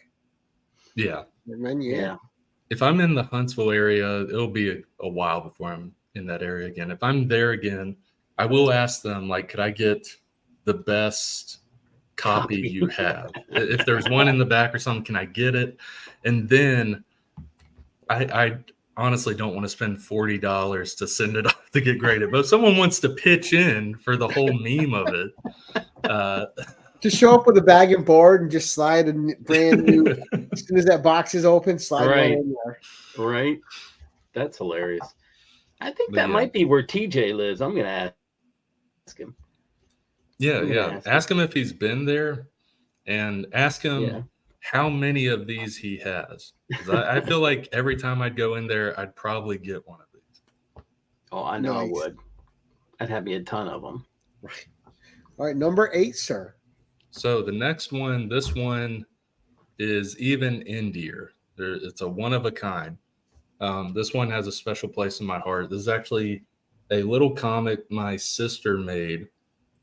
[SPEAKER 3] Yeah.
[SPEAKER 1] And then, yeah.
[SPEAKER 3] If I'm in the Huntsville area, it'll be a while before I'm in that area again. If I'm there again, I will ask them, like, could I get the best copy you have? If there's one in the back or something, can I get it? And then I honestly don't want to spend $40 to send it off to get graded. But if someone wants to pitch in for the whole meme of it,
[SPEAKER 1] Just show up with a bag and board and just slide a brand new. As soon as that box is open, slide
[SPEAKER 2] Right.
[SPEAKER 1] one in there.
[SPEAKER 2] Right. That's hilarious. I think
[SPEAKER 3] But
[SPEAKER 2] that
[SPEAKER 3] yeah.
[SPEAKER 2] might be where TJ lives. I'm gonna ask him.
[SPEAKER 3] yeah.
[SPEAKER 2] I'm gonna
[SPEAKER 3] Ask him if he's been there, and ask him
[SPEAKER 2] Yeah.
[SPEAKER 3] how many of these he has. 'Cause I feel like every time I'd go in there, I'd probably get one of these.
[SPEAKER 2] Oh, I know
[SPEAKER 1] Nice.
[SPEAKER 2] I would. I'd have me a ton of them.
[SPEAKER 1] Right. All right, number 8, sir.
[SPEAKER 3] So the next one, this one is even indier. It's a one of a kind. This one has a special place in my heart. This is actually a little comic my sister made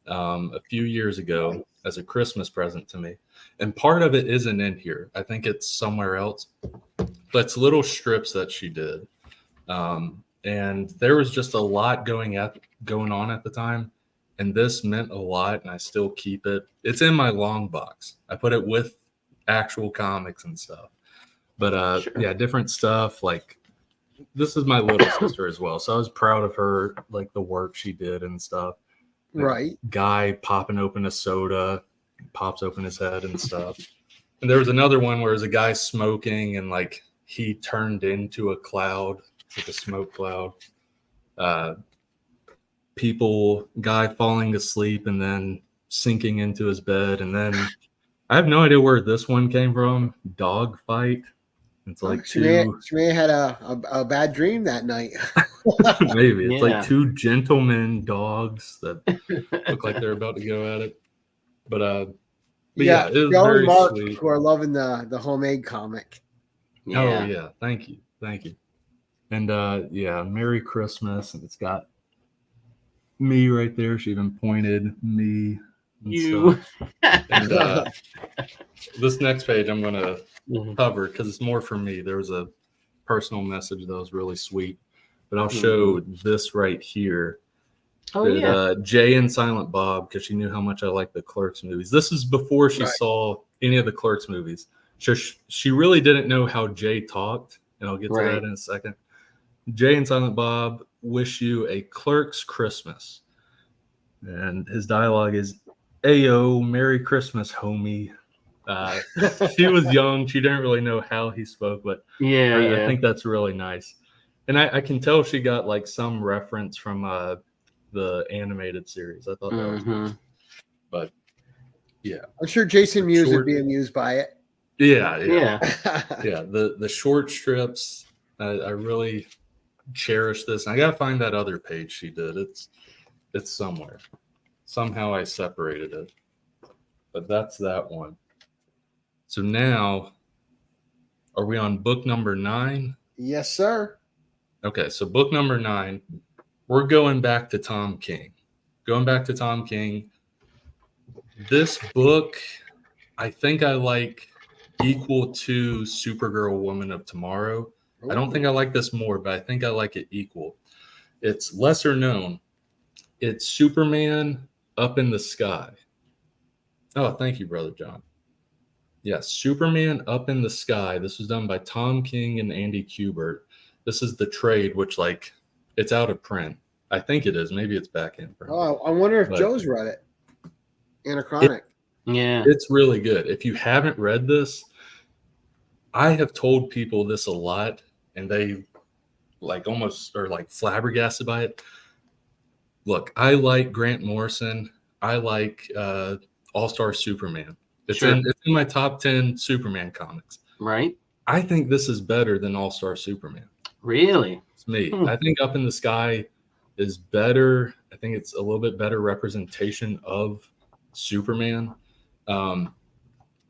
[SPEAKER 3] a few years ago as a Christmas present to me. And part of it isn't in here. I think it's somewhere else. But it's little strips that she did. And there was just a lot going on at the time. And this meant a lot, and I still keep it. It's in my long box. I put it with actual comics and stuff. But
[SPEAKER 2] Sure.
[SPEAKER 3] yeah, different stuff. Like, this is my little sister as well. So I was proud of her, like the work she did and stuff. The
[SPEAKER 1] Right.
[SPEAKER 3] guy popping open a soda, pops open his head and stuff. And there was another one where there's a guy smoking and like he turned into a cloud, like a smoke cloud. Guy falling asleep and then sinking into his bed. And then I have no idea where this one came from. Dog fight. It's like
[SPEAKER 1] She may have had a bad dream that night.
[SPEAKER 3] maybe it's
[SPEAKER 2] Yeah.
[SPEAKER 3] like two gentleman dogs that look like they're about to go at it. But yeah, it was
[SPEAKER 1] Joe
[SPEAKER 3] very
[SPEAKER 1] and Mark,
[SPEAKER 3] sweet.
[SPEAKER 1] who are loving the homemade comic.
[SPEAKER 2] Yeah.
[SPEAKER 3] Oh yeah, thank you. And yeah, Merry Christmas. And it's got me right there. She even pointed me. And
[SPEAKER 2] You.
[SPEAKER 3] stuff. And this next page I'm gonna
[SPEAKER 2] Mhm.
[SPEAKER 3] cover because it's more for me. There was a personal message that was really sweet. But I'll
[SPEAKER 2] Mhm.
[SPEAKER 3] show this right here.
[SPEAKER 2] Oh
[SPEAKER 3] that,
[SPEAKER 2] yeah.
[SPEAKER 3] Jay and Silent Bob, because she knew how much I liked the Clerks movies. This is before she
[SPEAKER 1] Right.
[SPEAKER 3] saw any of the Clerks movies. So she really didn't know how Jay talked, and I'll get to
[SPEAKER 2] Right.
[SPEAKER 3] that in a second. Jay and Silent Bob wish you a Clerks Christmas. And his dialogue is, "Ayo, Merry Christmas, homie." She was young. She didn't really know how he spoke, but
[SPEAKER 2] Yeah,
[SPEAKER 3] I
[SPEAKER 2] yeah.
[SPEAKER 3] think that's really nice. And I can tell she got like some reference from the animated series. I thought that was
[SPEAKER 2] Mm-hmm.
[SPEAKER 3] cool. But yeah.
[SPEAKER 1] I'm sure Jason Mewes would
[SPEAKER 3] Short-
[SPEAKER 1] be amused by it.
[SPEAKER 3] Yeah.
[SPEAKER 2] Yeah.
[SPEAKER 3] The short strips, I really cherish this. I gotta find that other page she did. It's somewhere. Somehow I separated it. But that's that one. So now, are we on book number 9?
[SPEAKER 1] Yes, sir.
[SPEAKER 3] Okay, so book number 9, we're going back to Tom King. This book, I think I like equal to Supergirl Woman of Tomorrow. I don't think I like this more, but I think I like it equal. It's lesser known. It's Superman Up in the Sky. Oh, thank you, Brother John. Yes, Superman Up in the Sky. This was done by Tom King and Andy Kubert. This is the trade, which like it's out of print. I think it is. Maybe it's back in print.
[SPEAKER 1] Oh, I wonder if
[SPEAKER 3] But
[SPEAKER 1] Joe's read it. Anachronic.
[SPEAKER 2] Yeah.
[SPEAKER 3] it's really good. If you haven't read this, I have told people this a lot, and they like almost are like flabbergasted by it. Look, I like Grant Morrison. I like All-Star Superman. It's
[SPEAKER 2] Sure.
[SPEAKER 3] in my top 10 Superman comics.
[SPEAKER 2] Right.
[SPEAKER 3] I think this is better than All-Star Superman.
[SPEAKER 2] Really?
[SPEAKER 3] It's me.
[SPEAKER 2] Hmm.
[SPEAKER 3] I think Up in the Sky is better. I think it's a little bit better representation of Superman.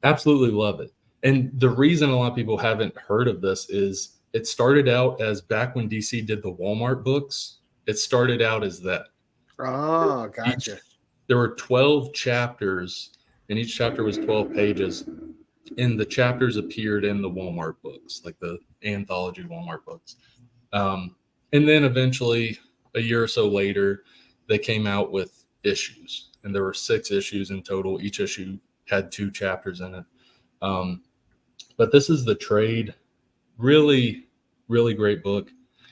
[SPEAKER 3] Absolutely love it. And the reason a lot of people haven't heard of this is it started out as back when DC did the Walmart books. It started out as that.
[SPEAKER 1] Oh, gotcha.
[SPEAKER 3] There were 12 chapters, and each chapter was 12 pages. And the chapters appeared in the Walmart books, like the anthology Walmart books. And then eventually, a year or so later, they came out with issues. And there were 6 issues in total. Each issue had 2 chapters in it. But this is the trade. Really, really great book.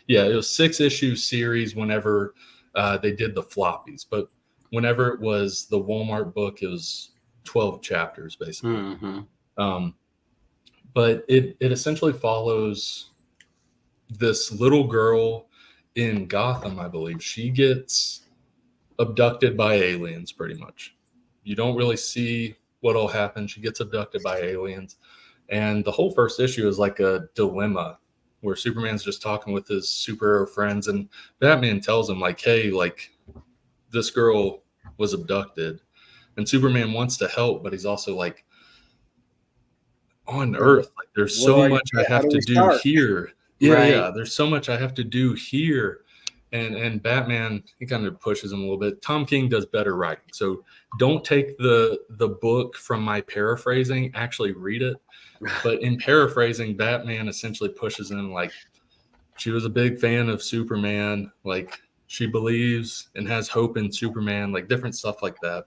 [SPEAKER 3] Yeah, it was 6-issue series whenever they did the floppies. But whenever it was the Walmart book, it was 12 chapters, basically.
[SPEAKER 2] Mm-hmm.
[SPEAKER 3] But it essentially follows this little girl in Gotham, I believe. She gets abducted by aliens, pretty much. You don't really see what'll happen. She gets abducted by aliens. And the whole first issue is like a dilemma where Superman's just talking with his superhero friends, and Batman tells him, like, hey, like, this girl was abducted. And Superman wants to help, but he's also like, on Earth, like, there's so much I have to do here. Yeah, there's so much I have to do here. And Batman, he kind of pushes him a little bit. Tom King does better writing. So don't take the book from my paraphrasing, actually read it. But in paraphrasing, Batman essentially pushes him like, she was a big fan of Superman. Like, she believes and has hope in Superman, like different stuff like that.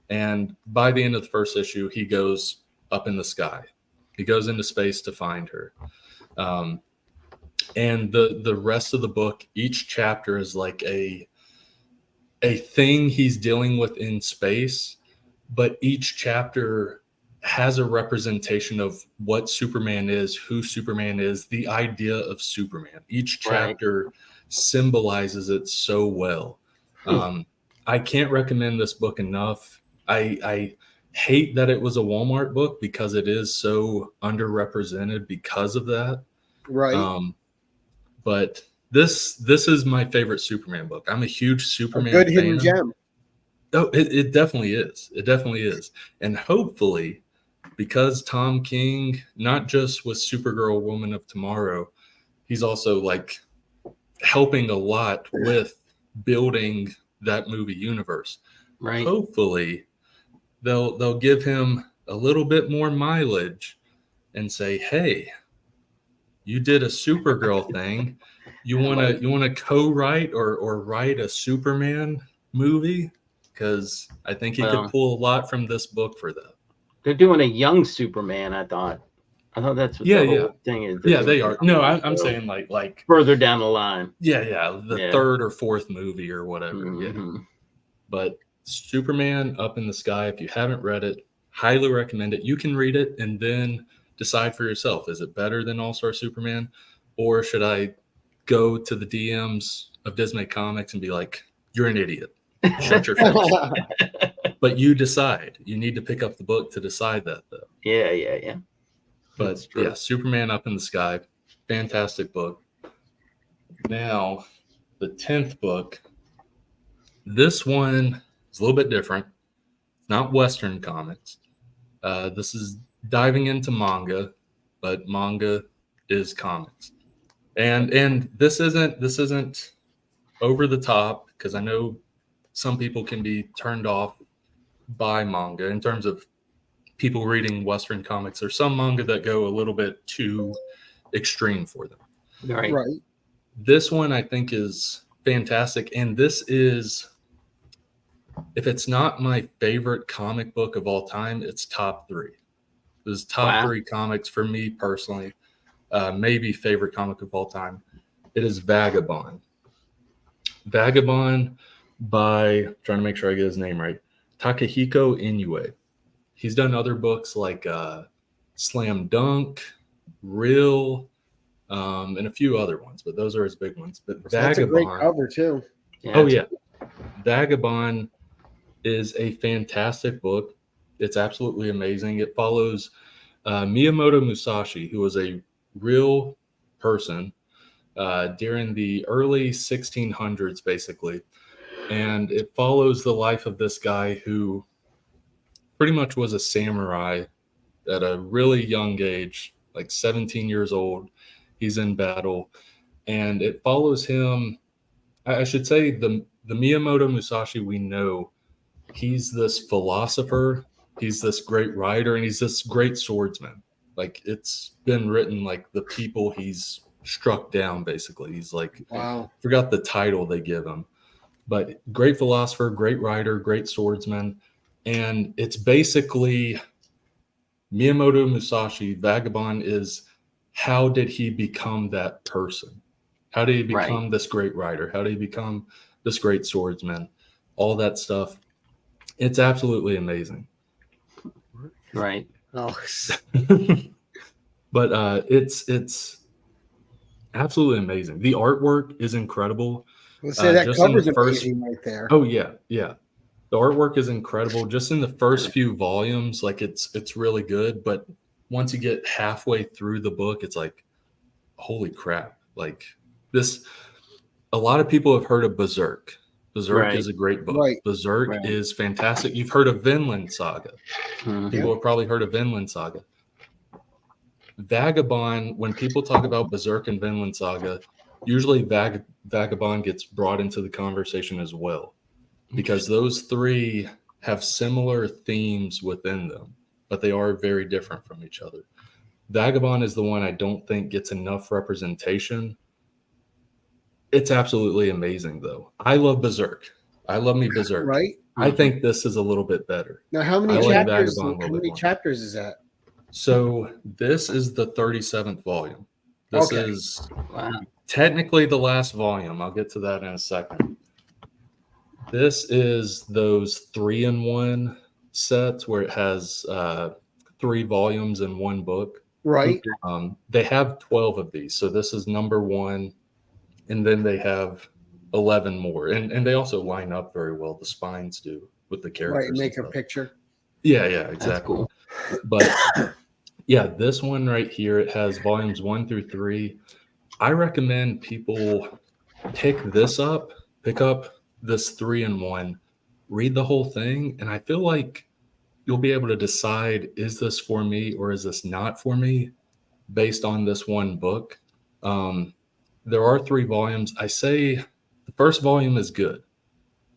[SPEAKER 3] And by the end of the first issue, he goes up in the sky. He goes into space to find her. And the rest of the book, each chapter is like a thing he's dealing with in space, but each chapter has a representation of what Superman is, who Superman is, the idea of Superman. Each chapter symbolizes it so well. I can't recommend this book enough. I hate that it was a Walmart book because it is so underrepresented because of that.
[SPEAKER 1] Right.
[SPEAKER 3] But this is my favorite Superman book. I'm a huge Superman
[SPEAKER 1] good
[SPEAKER 3] fan.
[SPEAKER 1] hidden gem.
[SPEAKER 3] Oh, it definitely is. It definitely is. And hopefully, because Tom King, not just with Supergirl Woman of Tomorrow, he's also like helping a lot with building that movie universe.
[SPEAKER 2] Right.
[SPEAKER 3] Hopefully, they'll give him a little bit more mileage and say, hey, you did a Supergirl thing. You wanna co-write or write a Superman movie? Because I think you could pull a lot from this book for that.
[SPEAKER 2] They're doing a young Superman. I thought that's what
[SPEAKER 3] Yeah,
[SPEAKER 2] the
[SPEAKER 3] yeah.
[SPEAKER 2] whole thing is.
[SPEAKER 3] Yeah, they are. No, I'm saying like
[SPEAKER 2] further down the line.
[SPEAKER 3] yeah, the third or fourth movie or whatever.
[SPEAKER 2] Mm-hmm.
[SPEAKER 3] Yeah. But Superman Up in the Sky, if you haven't read it, highly recommend it. You can read it and then decide for yourself. Is it better than All-Star Superman? Or should I go to the DMs of Dismay Comics and be like, you're an idiot. Shut your face. But you decide. You need to pick up the book to decide that, though.
[SPEAKER 2] Yeah.
[SPEAKER 3] But yeah, Superman Up in the Sky, fantastic book. Now, the 10th book. This one is a little bit different. Not Western comics. This is diving into manga, but manga is comics. And this isn't over the top, because I know some people can be turned off by manga in terms of people reading Western comics. There's some manga that go a little bit too extreme for them.
[SPEAKER 2] Right.
[SPEAKER 3] This one I think is fantastic, and this is, if it's not my favorite comic book of all time, it's top 3. This is top 3 comics for me personally. Maybe favorite comic of all time. It is Vagabond. Vagabond by, trying to make sure I get his name right, Takahiko Inoue. He's done other books like Slam Dunk, Real, and a few other ones, but those are his big ones. But Vagabond,
[SPEAKER 1] that's a great cover too.
[SPEAKER 3] Yeah. Vagabond is a fantastic book. It's absolutely amazing. It follows Miyamoto Musashi, who was a real person during the early 1600s, basically. And it follows the life of this guy who pretty much was a samurai at a really young age, like 17 years old. He's in battle. And it follows him. I should say the Miyamoto Musashi we know, he's this philosopher, he's this great writer, and he's this great swordsman. Like, it's been written like the people he's struck down, basically. He's like,
[SPEAKER 1] wow.
[SPEAKER 3] Forgot the title they give him. But great philosopher, great writer, great swordsman. And it's basically Miyamoto Musashi, Vagabond, is how did he become that person? How did he become this great writer? How did he become this great swordsman? All that stuff. It's absolutely amazing.
[SPEAKER 2] Right.
[SPEAKER 1] Oh.
[SPEAKER 3] But it's absolutely amazing. The artwork is incredible.
[SPEAKER 1] Let's say that
[SPEAKER 3] just
[SPEAKER 1] cover's
[SPEAKER 3] in the first-
[SPEAKER 1] amazing right there.
[SPEAKER 3] Oh yeah. The artwork is incredible. Just in the first few volumes, like it's really good. But once you get halfway through the book, it's like, holy crap! Like this, a lot of people have heard of Berserk. Berserk is a great book.
[SPEAKER 1] Right.
[SPEAKER 3] Berserk is fantastic. You've heard of Vinland Saga.
[SPEAKER 2] Mhm.
[SPEAKER 3] People have probably heard of Vinland Saga. Vagabond, when people talk about Berserk and Vinland Saga, usually Vagabond gets brought into the conversation as well, because those three have similar themes within them, but they are very different from each other. Vagabond is the one I don't think gets enough representation. It's absolutely amazing, though. I love Berserk. I love me Berserk.
[SPEAKER 1] Right.
[SPEAKER 3] I think this is a little bit better.
[SPEAKER 1] Now, how many
[SPEAKER 3] I like
[SPEAKER 1] chapters?
[SPEAKER 3] Vagabond a little
[SPEAKER 1] How
[SPEAKER 3] bit
[SPEAKER 1] many
[SPEAKER 3] more.
[SPEAKER 1] chapters is that?
[SPEAKER 3] So this is the 37th volume. This
[SPEAKER 1] Okay.
[SPEAKER 3] is
[SPEAKER 2] Wow.
[SPEAKER 3] technically the last volume. I'll get to that in a second. This is those 3-in-1 sets where it has 3 volumes in one book.
[SPEAKER 1] Right.
[SPEAKER 3] They have 12 of these. So this is number 1. And then they have 11 more. And they also line up very well. The spines do with the characters.
[SPEAKER 1] Right.
[SPEAKER 3] and
[SPEAKER 1] Make a
[SPEAKER 3] stuff.
[SPEAKER 1] picture.
[SPEAKER 3] Yeah,
[SPEAKER 2] That's
[SPEAKER 3] exactly.
[SPEAKER 2] cool.
[SPEAKER 3] But yeah, this one right here, it has volumes 1 through 3. I recommend people pick up this 3-in-1, read the whole thing, and I feel like you'll be able to decide, is this for me or is this not for me, based on this one book. There are 3 volumes. I say the first volume is good,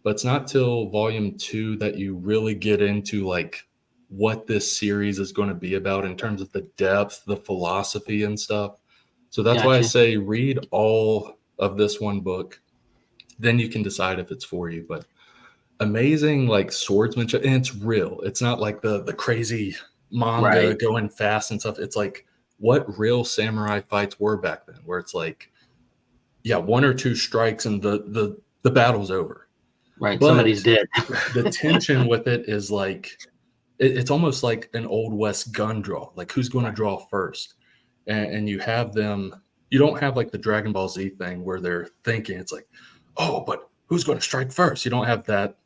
[SPEAKER 3] but it's not till volume 2 that you really get into like what this series is going to be about in terms of the depth, the philosophy and stuff. So that's why I
[SPEAKER 2] Gotcha.
[SPEAKER 3] say read all of this one book. Then you can decide if it's for you. But amazing, like swordsmanship, and it's real. It's not like the crazy manga
[SPEAKER 2] Right.
[SPEAKER 3] going fast and stuff. It's like what real samurai fights were back then, where it's like, yeah, one or two strikes and the battle's over.
[SPEAKER 2] Right.
[SPEAKER 3] But
[SPEAKER 2] Somebody's dead.
[SPEAKER 3] the tension with it is like it's almost like an old west gun draw. Like who's going to draw first, and you have them. You don't have like the Dragon Ball Z thing where they're thinking. It's like, oh, but who's going to strike first? You don't have that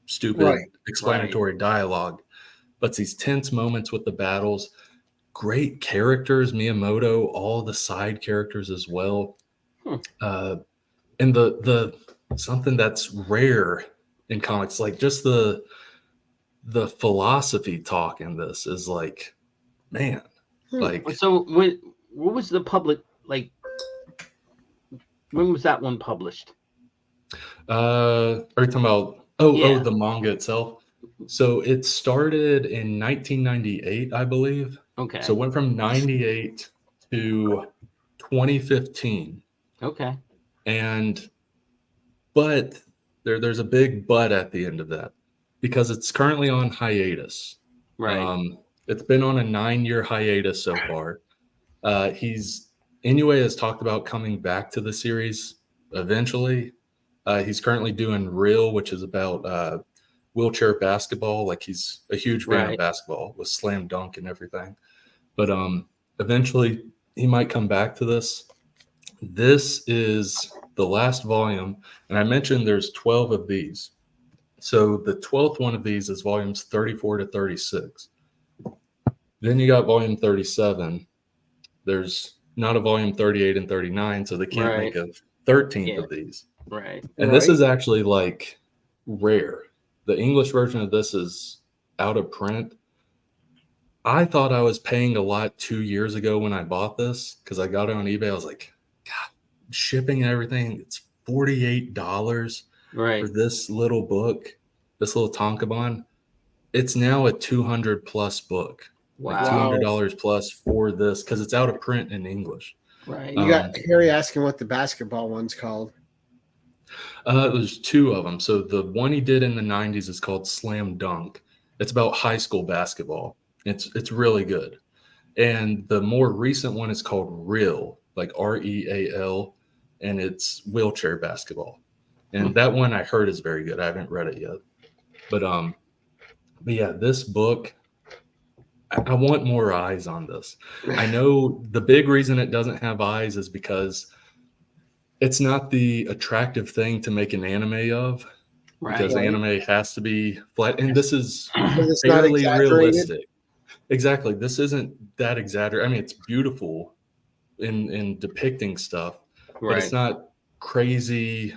[SPEAKER 3] stupid
[SPEAKER 1] Right.
[SPEAKER 3] explanatory dialogue. But it's these tense moments with the battles. Great characters, Miyamoto, all the side characters as well. And the something that's rare in comics, like just the philosophy talk in this is like, man, like
[SPEAKER 2] So what was the public like? When was that one published?
[SPEAKER 3] are you talking about oh
[SPEAKER 2] Yeah.
[SPEAKER 3] the manga itself? So it started in 1998, I believe.
[SPEAKER 2] Okay.
[SPEAKER 3] So it went from 98 to 2015.
[SPEAKER 2] Okay.
[SPEAKER 3] And but there's a big but at the end of that because it's currently on hiatus.
[SPEAKER 2] Right.
[SPEAKER 3] It's been on a 9-year hiatus so far. Inoue has talked about coming back to the series eventually. He's currently doing Real, which is about wheelchair basketball. Like he's a huge fan of
[SPEAKER 2] Right.
[SPEAKER 3] basketball with slam dunk and everything. But eventually he might come back to this. This is the last volume, and I mentioned there's 12 of these. So the 12th one of these is volumes 34 to 36. Then you got volume 37. There's not a volume 38 and 39, so they can't
[SPEAKER 2] Right.
[SPEAKER 3] make a 13th
[SPEAKER 2] Yeah.
[SPEAKER 3] of these.
[SPEAKER 2] Right.
[SPEAKER 3] And this
[SPEAKER 1] Right.
[SPEAKER 3] is actually like rare. The English version of this is out of print. I thought I was paying a lot 2 years ago when I bought this because I got it on eBay. I was like, God, shipping and everything, it's $48
[SPEAKER 2] Right.
[SPEAKER 3] for this little book, this little tankobon. It's now a 200 plus book, like
[SPEAKER 2] Wow.
[SPEAKER 3] $200 plus for this because it's out of print in English.
[SPEAKER 2] Right.
[SPEAKER 1] You got Harry asking what the basketball one's called.
[SPEAKER 3] There's 2 of them. So the one he did in the 90s is called Slam Dunk. It's about high school basketball. It's really good. And the more recent one is called Real, like REAL, and it's wheelchair basketball. And that one I heard is very good. I haven't read it yet. But yeah, this book, I want more eyes on this. I know the big reason it doesn't have eyes is because it's not the attractive thing to make an anime of,
[SPEAKER 2] Right.
[SPEAKER 3] because anime has to be flat, and this is
[SPEAKER 1] Because it's not
[SPEAKER 3] fairly
[SPEAKER 1] exaggerated.
[SPEAKER 3] realistic. Exactly. This isn't that exaggerated. I mean, it's beautiful in depicting stuff, but it's
[SPEAKER 2] Right.
[SPEAKER 3] not crazy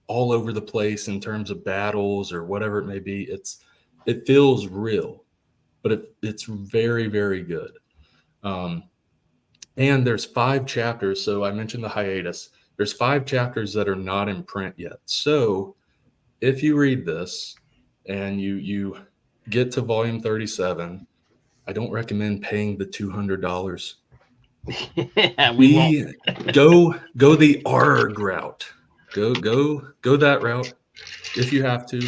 [SPEAKER 3] all over the place in terms of battles or whatever it may be. It feels real, but it's very, very good. And there's 5 chapters. So I mentioned the hiatus. There's 5 chapters that are not in print yet. So if you read this and you get to volume 37, I don't recommend paying the $200.
[SPEAKER 2] Yeah, we won't.
[SPEAKER 3] Go the ARG route. Go that route if you have to.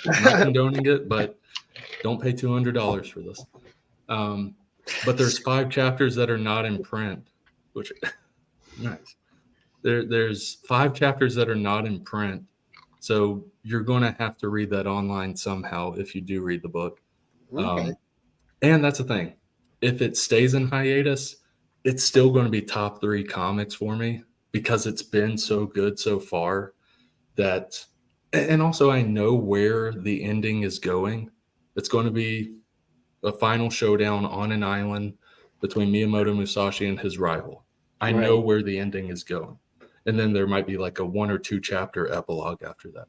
[SPEAKER 3] I'm not condoning it, but don't pay $200 for this. But there's 5 chapters that are not in print, which nice. There's 5 chapters that are not in print, so you're going to have to read that online somehow if you do read the book.
[SPEAKER 1] Okay.
[SPEAKER 3] And that's the thing. If it stays in hiatus, it's still going to be top 3 comics for me because it's been so good so far that, and also I know where the ending is going. It's going to be a final showdown on an island between Miyamoto Musashi and his rival. I know
[SPEAKER 2] Right.
[SPEAKER 3] where the ending is going. And then there might be like a 1 or 2 chapter epilogue after that.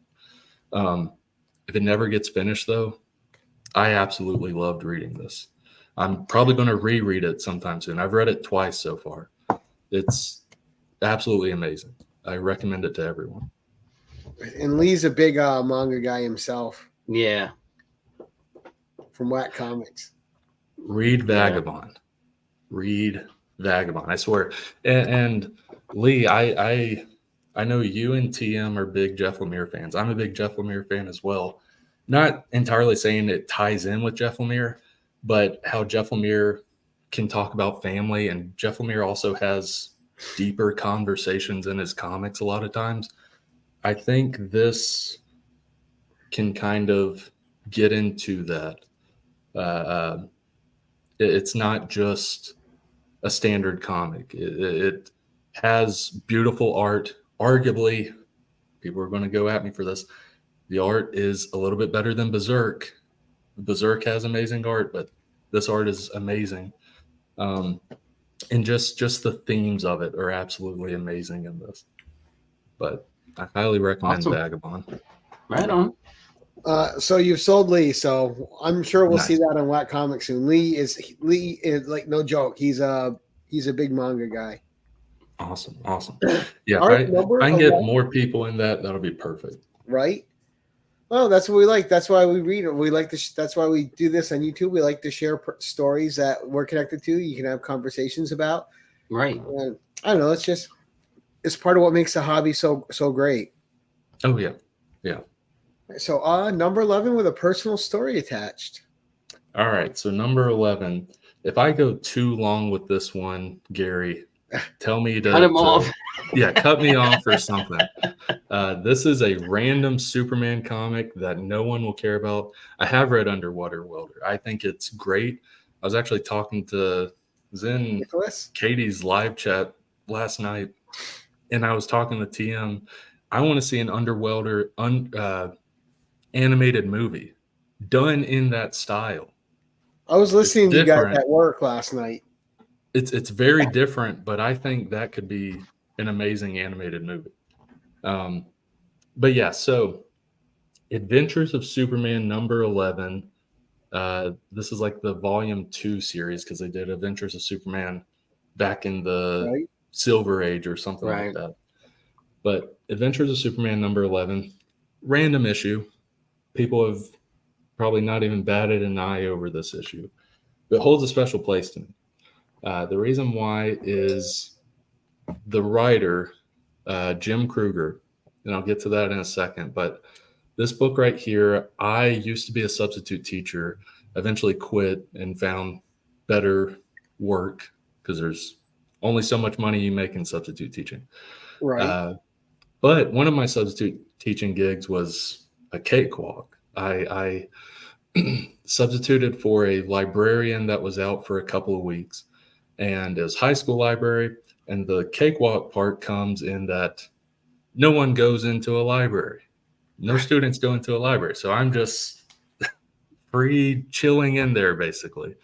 [SPEAKER 3] If it never gets finished, though, I absolutely loved reading this. I'm probably going to reread it sometime soon. I've read it twice so far. It's absolutely amazing. I recommend it to everyone.
[SPEAKER 1] And Lee's a big manga guy himself
[SPEAKER 2] Yeah.
[SPEAKER 1] from Whack Comics.
[SPEAKER 3] Read Vagabond. Read Vagabond. I swear. And Lee, I know you and TM are big Jeff Lemire fans. I'm a big Jeff Lemire fan as well. Not entirely saying it ties in with Jeff Lemire, but how Jeff Lemire can talk about family, and Jeff Lemire also has deeper conversations in his comics a lot of times. I think this can kind of get into that. It's not just a standard comic. It has beautiful art. Arguably, people are going to go at me for this. The art is a little bit better than Berserk. Berserk has amazing art, but this art is amazing. And just the themes of it are absolutely amazing in this. But I highly recommend
[SPEAKER 2] Awesome.
[SPEAKER 3] Vagabond.
[SPEAKER 2] Right on.
[SPEAKER 1] So you've sold Lee, so I'm sure we'll
[SPEAKER 3] Nice.
[SPEAKER 1] see that on Whack Comics soon. Lee is like no joke. He's a big manga guy.
[SPEAKER 3] Awesome. Yeah,
[SPEAKER 1] Art
[SPEAKER 3] if
[SPEAKER 1] number
[SPEAKER 3] I can get
[SPEAKER 1] 11.
[SPEAKER 3] more people in that, that'll be perfect.
[SPEAKER 1] Right? Well, that's what we like. That's why we read it. We like to. That's why we do this on YouTube. We like to share stories that we're connected to. You can have conversations about.
[SPEAKER 2] Right.
[SPEAKER 1] And I don't know. It's part of what makes the hobby so great.
[SPEAKER 3] Oh yeah.
[SPEAKER 1] So, number 11 with a personal story attached.
[SPEAKER 3] All right. So number 11. If I go too long with this one, Gary, tell me to
[SPEAKER 2] Cut him off.
[SPEAKER 3] Yeah, cut me off or something. This is a random Superman comic that no one will care about. I have read Underwater Welder. I think it's great. I was actually talking to Zen
[SPEAKER 1] Nicholas?
[SPEAKER 3] Katie's live chat last night, and I was talking to TM. I want to see an Underwelder animated movie done in that style.
[SPEAKER 1] I was listening to you guys
[SPEAKER 3] different.
[SPEAKER 1] at work last night.
[SPEAKER 3] It's very different, but I think that could be an amazing animated movie. But yeah, so Adventures of Superman number 11. This is like the volume 2 series because they did Adventures of Superman back in the
[SPEAKER 1] Right.
[SPEAKER 3] Silver Age or something
[SPEAKER 2] Right.
[SPEAKER 3] like that. But Adventures of Superman number 11, random issue. People have probably not even batted an eye over this issue. But it holds a special place to me. The reason why is the writer, Jim Kruger, and I'll get to that in a second. But this book right here, I used to be a substitute teacher, eventually quit and found better work because there's only so much money you make in substitute teaching.
[SPEAKER 1] Right.
[SPEAKER 3] But one of my substitute teaching gigs was a cakewalk. I substituted for a librarian that was out for a couple of weeks, and it was high school library. And the cakewalk part comes in that no one goes into a library. No students go into a library. So I'm just free chilling in there, basically.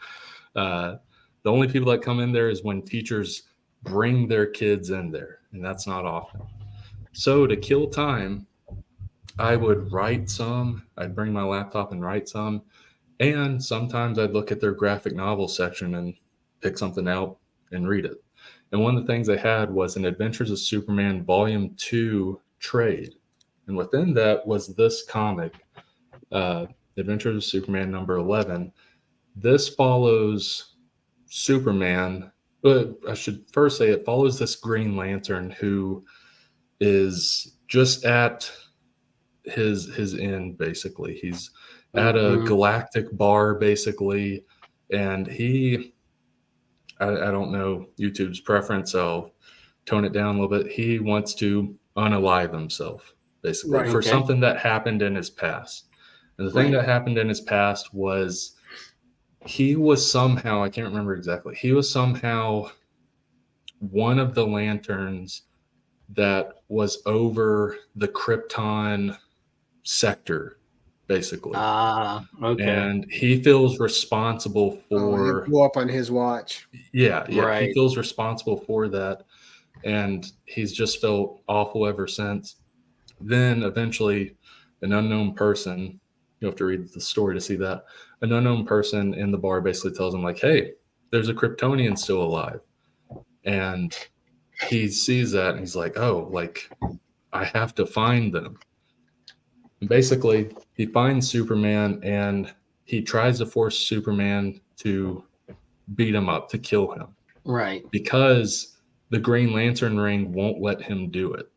[SPEAKER 3] The only people that come in there is when teachers bring their kids in there, and that's not often. So to kill time, I would write some. I'd bring my laptop and write some. And sometimes I'd look at their graphic novel section and pick something out and read it. And one of the things they had was an Adventures of Superman Volume 2 trade. And within that was this comic, Adventures of Superman number 11. This follows Superman. But I should first say it follows this Green Lantern who is just at his end, basically. He's at a galactic bar, basically. And I don't know YouTube's preference. I'll tone it down a little bit. He wants to unalive himself, basically,
[SPEAKER 1] Right,
[SPEAKER 3] for
[SPEAKER 2] okay.
[SPEAKER 3] something that happened in his past. And the thing that happened in his past was he was somehow, I can't remember exactly, he was somehow one of the lanterns that was over the Krypton sector, basically.
[SPEAKER 2] Okay.
[SPEAKER 3] And he feels responsible for
[SPEAKER 1] it blew up on his watch.
[SPEAKER 3] Yeah,
[SPEAKER 2] Right.
[SPEAKER 3] he feels responsible for that, and he's just felt awful ever since. Then eventually, an unknown person, you have to read the story to see that, an unknown person in the bar basically tells him, like, hey, there's a Kryptonian still alive. And he sees that, and he's like, oh, like, I have to find them. And basically, he finds Superman, and he tries to force Superman to beat him up, to kill him.
[SPEAKER 2] Right.
[SPEAKER 3] because the Green Lantern ring won't let him do it.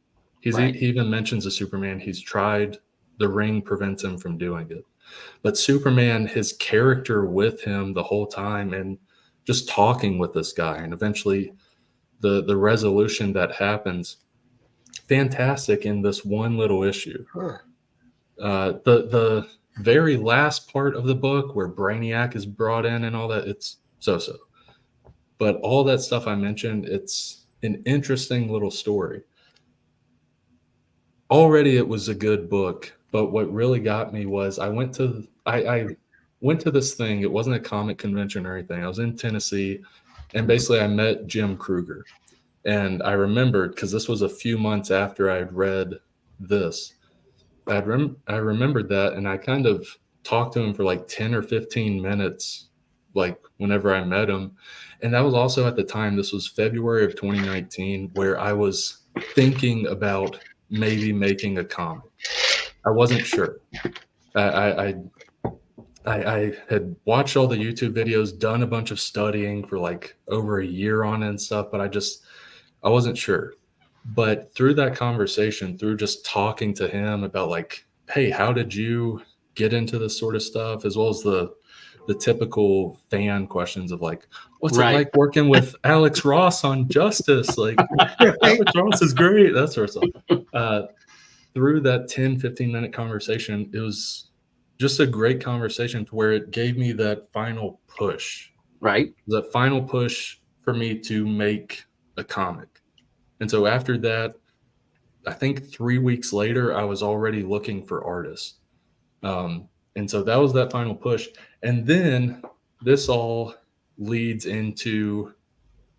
[SPEAKER 2] Right.
[SPEAKER 3] He even mentions the Superman. He's tried. The ring prevents him from doing it. But Superman, his character with him the whole time and just talking with this guy, and eventually the resolution that happens, fantastic in this one little issue.
[SPEAKER 1] Huh.
[SPEAKER 3] The very last part of the book where Brainiac is brought in and all that, it's so-so. But all that stuff I mentioned, it's an interesting little story. Already it was a good book, but what really got me was I went to this thing. It wasn't a comic convention or anything. I was in Tennessee, and basically I met Jim Kruger. And I remembered, because this was a few months after I had read this, I remembered that, and I kind of talked to him for like 10 or 15 minutes, like whenever I met him. And that was also at the time, this was February of 2019, where I was thinking about maybe making a comic. I wasn't sure. I had watched all the YouTube videos, done a bunch of studying for like over a year on it and stuff, but I wasn't sure. But through that conversation, through just talking to him about like, hey, how did you get into this sort of stuff, as well as the typical fan questions of like, what's
[SPEAKER 2] Right.
[SPEAKER 3] it like working with Alex Ross on Justice? Like, Alex Ross is great, that sort of stuff. Through that 10, 15-minute conversation, it was just a great conversation to where it gave me that final push.
[SPEAKER 2] Right.
[SPEAKER 3] That final push for me to make a comic. And so after that, I think 3 weeks later, I was already looking for artists. And so that was that final push. And then this all leads into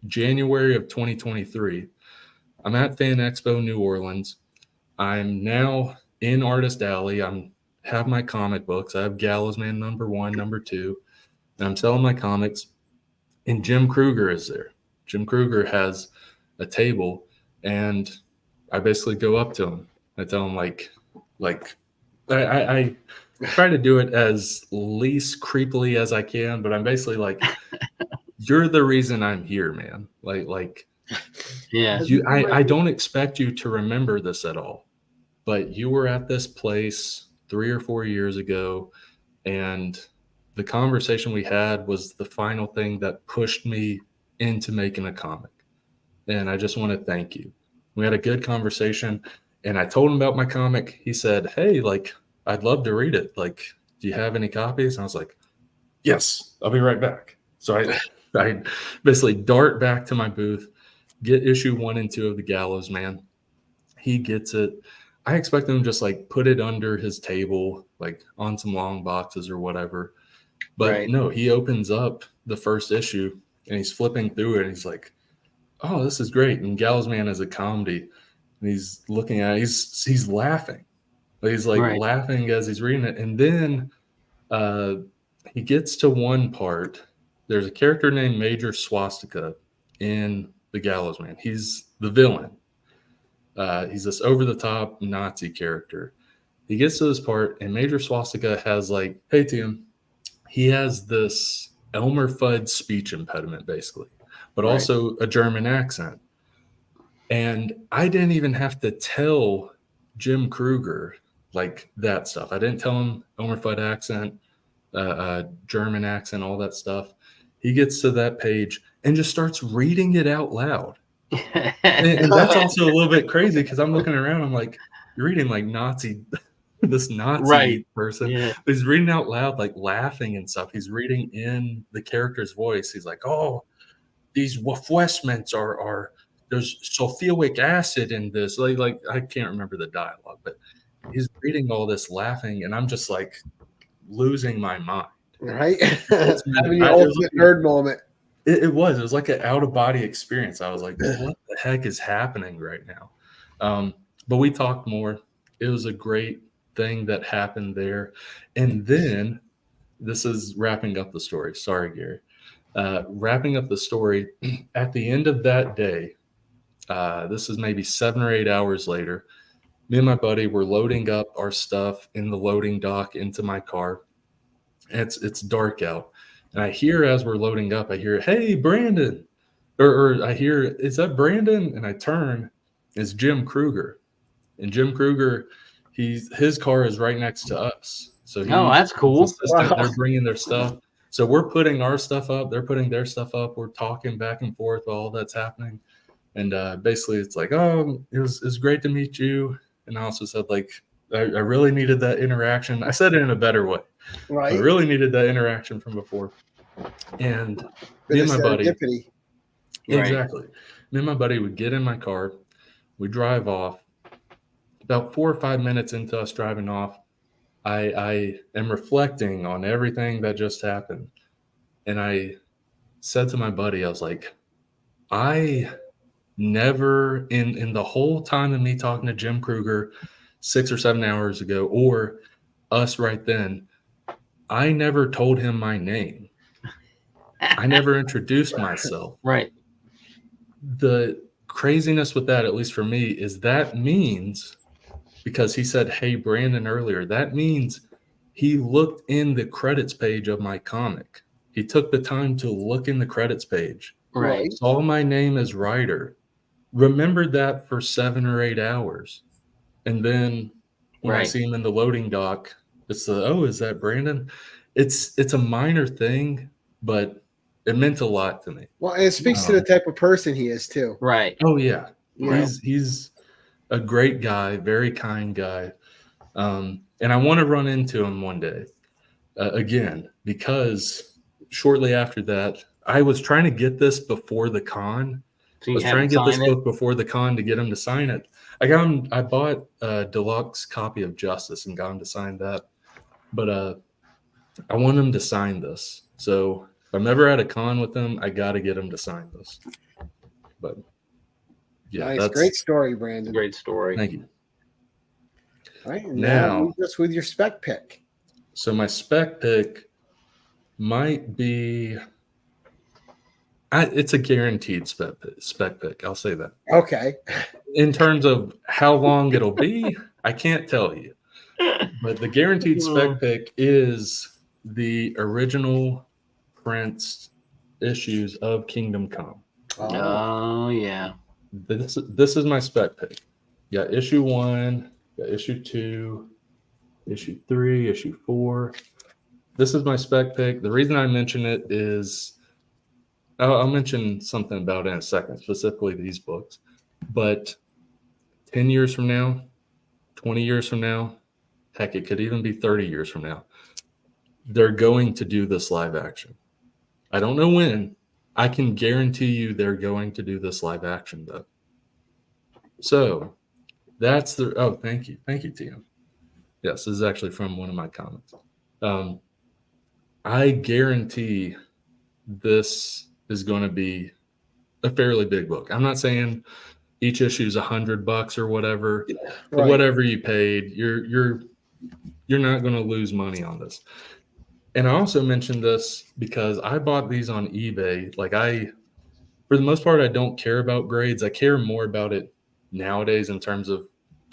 [SPEAKER 3] January of 2023. I'm at Fan Expo New Orleans. I'm now in Artist Alley. Have my comic books. I have Gallows Man #1, #2, and I'm selling my comics. And Jim Kruger is there. Jim Kruger has a table, and I basically go up to him. I tell him like I try to do it as least creepily as I can, but I'm basically like, you're the reason I'm here, man. Like
[SPEAKER 2] Yeah.
[SPEAKER 3] I don't expect you to remember this at all, but you were at this place 3 or 4 years ago, and the conversation we had was the final thing that pushed me into making a comic. And I just want to thank you. We had a good conversation, and I told him about my comic. He said, hey, like, I'd love to read it. Like, do you have any copies? And I was like, yes, I'll be right back. So I basically dart back to my booth, get issue 1 and 2 of the Gallows Man. He gets it. I expect him to just like put it under his table, like on some long boxes or whatever. But
[SPEAKER 2] Right.
[SPEAKER 3] no, he opens up the first issue and he's flipping through it. And he's like, oh, this is great. And Gallows Man is a comedy. And he's looking at it. He's laughing. He's like
[SPEAKER 2] Right.
[SPEAKER 3] laughing as he's reading it. And then he gets to one part. There's a character named Major Swastika in the Gallows Man. He's the villain. He's this over-the-top Nazi character. He gets to this part, and Major Swastika has like, hey, Tim, he has this Elmer Fudd speech impediment, basically, but
[SPEAKER 2] Right.
[SPEAKER 3] also a German accent. And I didn't even have to tell Jim Kruger like that stuff. I didn't tell him Elmer Fudd accent, German accent, all that stuff. He gets to that page and just starts reading it out loud. And that's also a little bit crazy because I'm looking around. I'm like, you're reading like Nazi, this Nazi
[SPEAKER 2] Right.
[SPEAKER 3] person.
[SPEAKER 2] Yeah.
[SPEAKER 3] But he's reading out loud, like laughing and stuff. He's reading in the character's voice. He's like, oh, these refreshments are there's sulfuric acid in this. Like I can't remember the dialogue, but he's reading all this laughing, and I'm just like losing my mind.
[SPEAKER 1] Right?
[SPEAKER 3] It's-
[SPEAKER 1] Having your
[SPEAKER 3] it was
[SPEAKER 1] ultimate
[SPEAKER 3] like-
[SPEAKER 1] nerd moment.
[SPEAKER 3] It was like an out of body experience. I was like, what the heck is happening right now? But we talked more. It was a great thing that happened there. And then this is wrapping up the story. Sorry, Gary. Wrapping up the story at the end of that day, this is maybe 7 or 8 hours later. Me and my buddy were loading up our stuff in the loading dock into my car. It's dark out. And I hear as we're loading up, I hear, hey, Brandon. or I hear, is that Brandon? And I turn, it's Jim Kruger. And Jim Kruger, his car is right next to us. So
[SPEAKER 2] Oh, that's cool.
[SPEAKER 3] assistant,
[SPEAKER 1] Wow.
[SPEAKER 3] they're bringing their stuff. So we're putting our stuff up. They're putting their stuff up. We're talking back and forth while all that's happening. And basically, it's like, oh, it's great to meet you. And I also said, like, I really needed that interaction. I said it in a better way. I
[SPEAKER 1] Right.
[SPEAKER 3] really needed that interaction from before. And me and my buddy,
[SPEAKER 1] Serendipity.
[SPEAKER 2] Right.
[SPEAKER 3] exactly. Me and my buddy would get in my car. We drive off. About 4 or 5 minutes into us driving off, I am reflecting on everything that just happened. And I said to my buddy, I was like, I never in the whole time of me talking to Jim Kruger 6 or 7 hours ago, or us right then, I never told him my name. I never introduced myself.
[SPEAKER 2] Right.
[SPEAKER 3] The craziness with that, at least for me, is that means, because he said, hey, Brandon, earlier, that means he looked in the credits page of my comic. He took the time to look in the credits page,
[SPEAKER 2] Right.
[SPEAKER 3] saw my name as writer, remembered that for 7 or 8 hours. And then when I
[SPEAKER 2] Right.
[SPEAKER 3] see him in the loading dock, it's is that Brandon? It's a minor thing, but it meant a lot to me.
[SPEAKER 1] Well, and it speaks to the type of person he is too.
[SPEAKER 2] Right.
[SPEAKER 3] Oh yeah.
[SPEAKER 1] Yeah.
[SPEAKER 3] He's a great guy, very kind guy. And I want to run into him one day again, because shortly after that, I was trying to get this before the con.
[SPEAKER 2] So
[SPEAKER 3] I
[SPEAKER 2] you
[SPEAKER 3] was
[SPEAKER 2] had
[SPEAKER 3] trying to
[SPEAKER 2] to
[SPEAKER 3] get this
[SPEAKER 2] sign it?
[SPEAKER 3] book before the con to get him to sign it. I bought a deluxe copy of Justice and got him to sign that. But I want him to sign this. So if I'm ever at a con with him, I got to get him to sign this. But yeah,
[SPEAKER 1] Nice.
[SPEAKER 3] that's
[SPEAKER 1] Great story, Brandon.
[SPEAKER 2] Great story.
[SPEAKER 3] Thank you.
[SPEAKER 1] All right.
[SPEAKER 3] Now-
[SPEAKER 1] Leave us with your spec pick.
[SPEAKER 3] So my spec pick might be. It's a guaranteed spec pick. I'll say that.
[SPEAKER 1] Okay.
[SPEAKER 3] In terms of how long it'll be, I can't tell you. But the guaranteed spec pick is the original Prince issues of Kingdom Come.
[SPEAKER 2] Oh, yeah.
[SPEAKER 3] This is my spec pick. You got issue 1, you got issue 2, issue 3, issue 4. This is my spec pick. The reason I mention it is I'll mention something about it in a second, specifically these books. But 10 years from now, 20 years from now, heck, it could even be 30 years from now, they're going to do this live action. I don't know when. I can guarantee you they're going to do this live action, though. So that's the. Oh, thank you. Thank you, TM. Yes, this is actually from one of my comments. I guarantee this is going to be a fairly big book. I'm not saying each issue is $100 or whatever. But
[SPEAKER 1] Right.
[SPEAKER 3] whatever you paid, you're not going to lose money on this. And I also mentioned this because I bought these on eBay. Like for the most part, I don't care about grades. I care more about it nowadays in terms of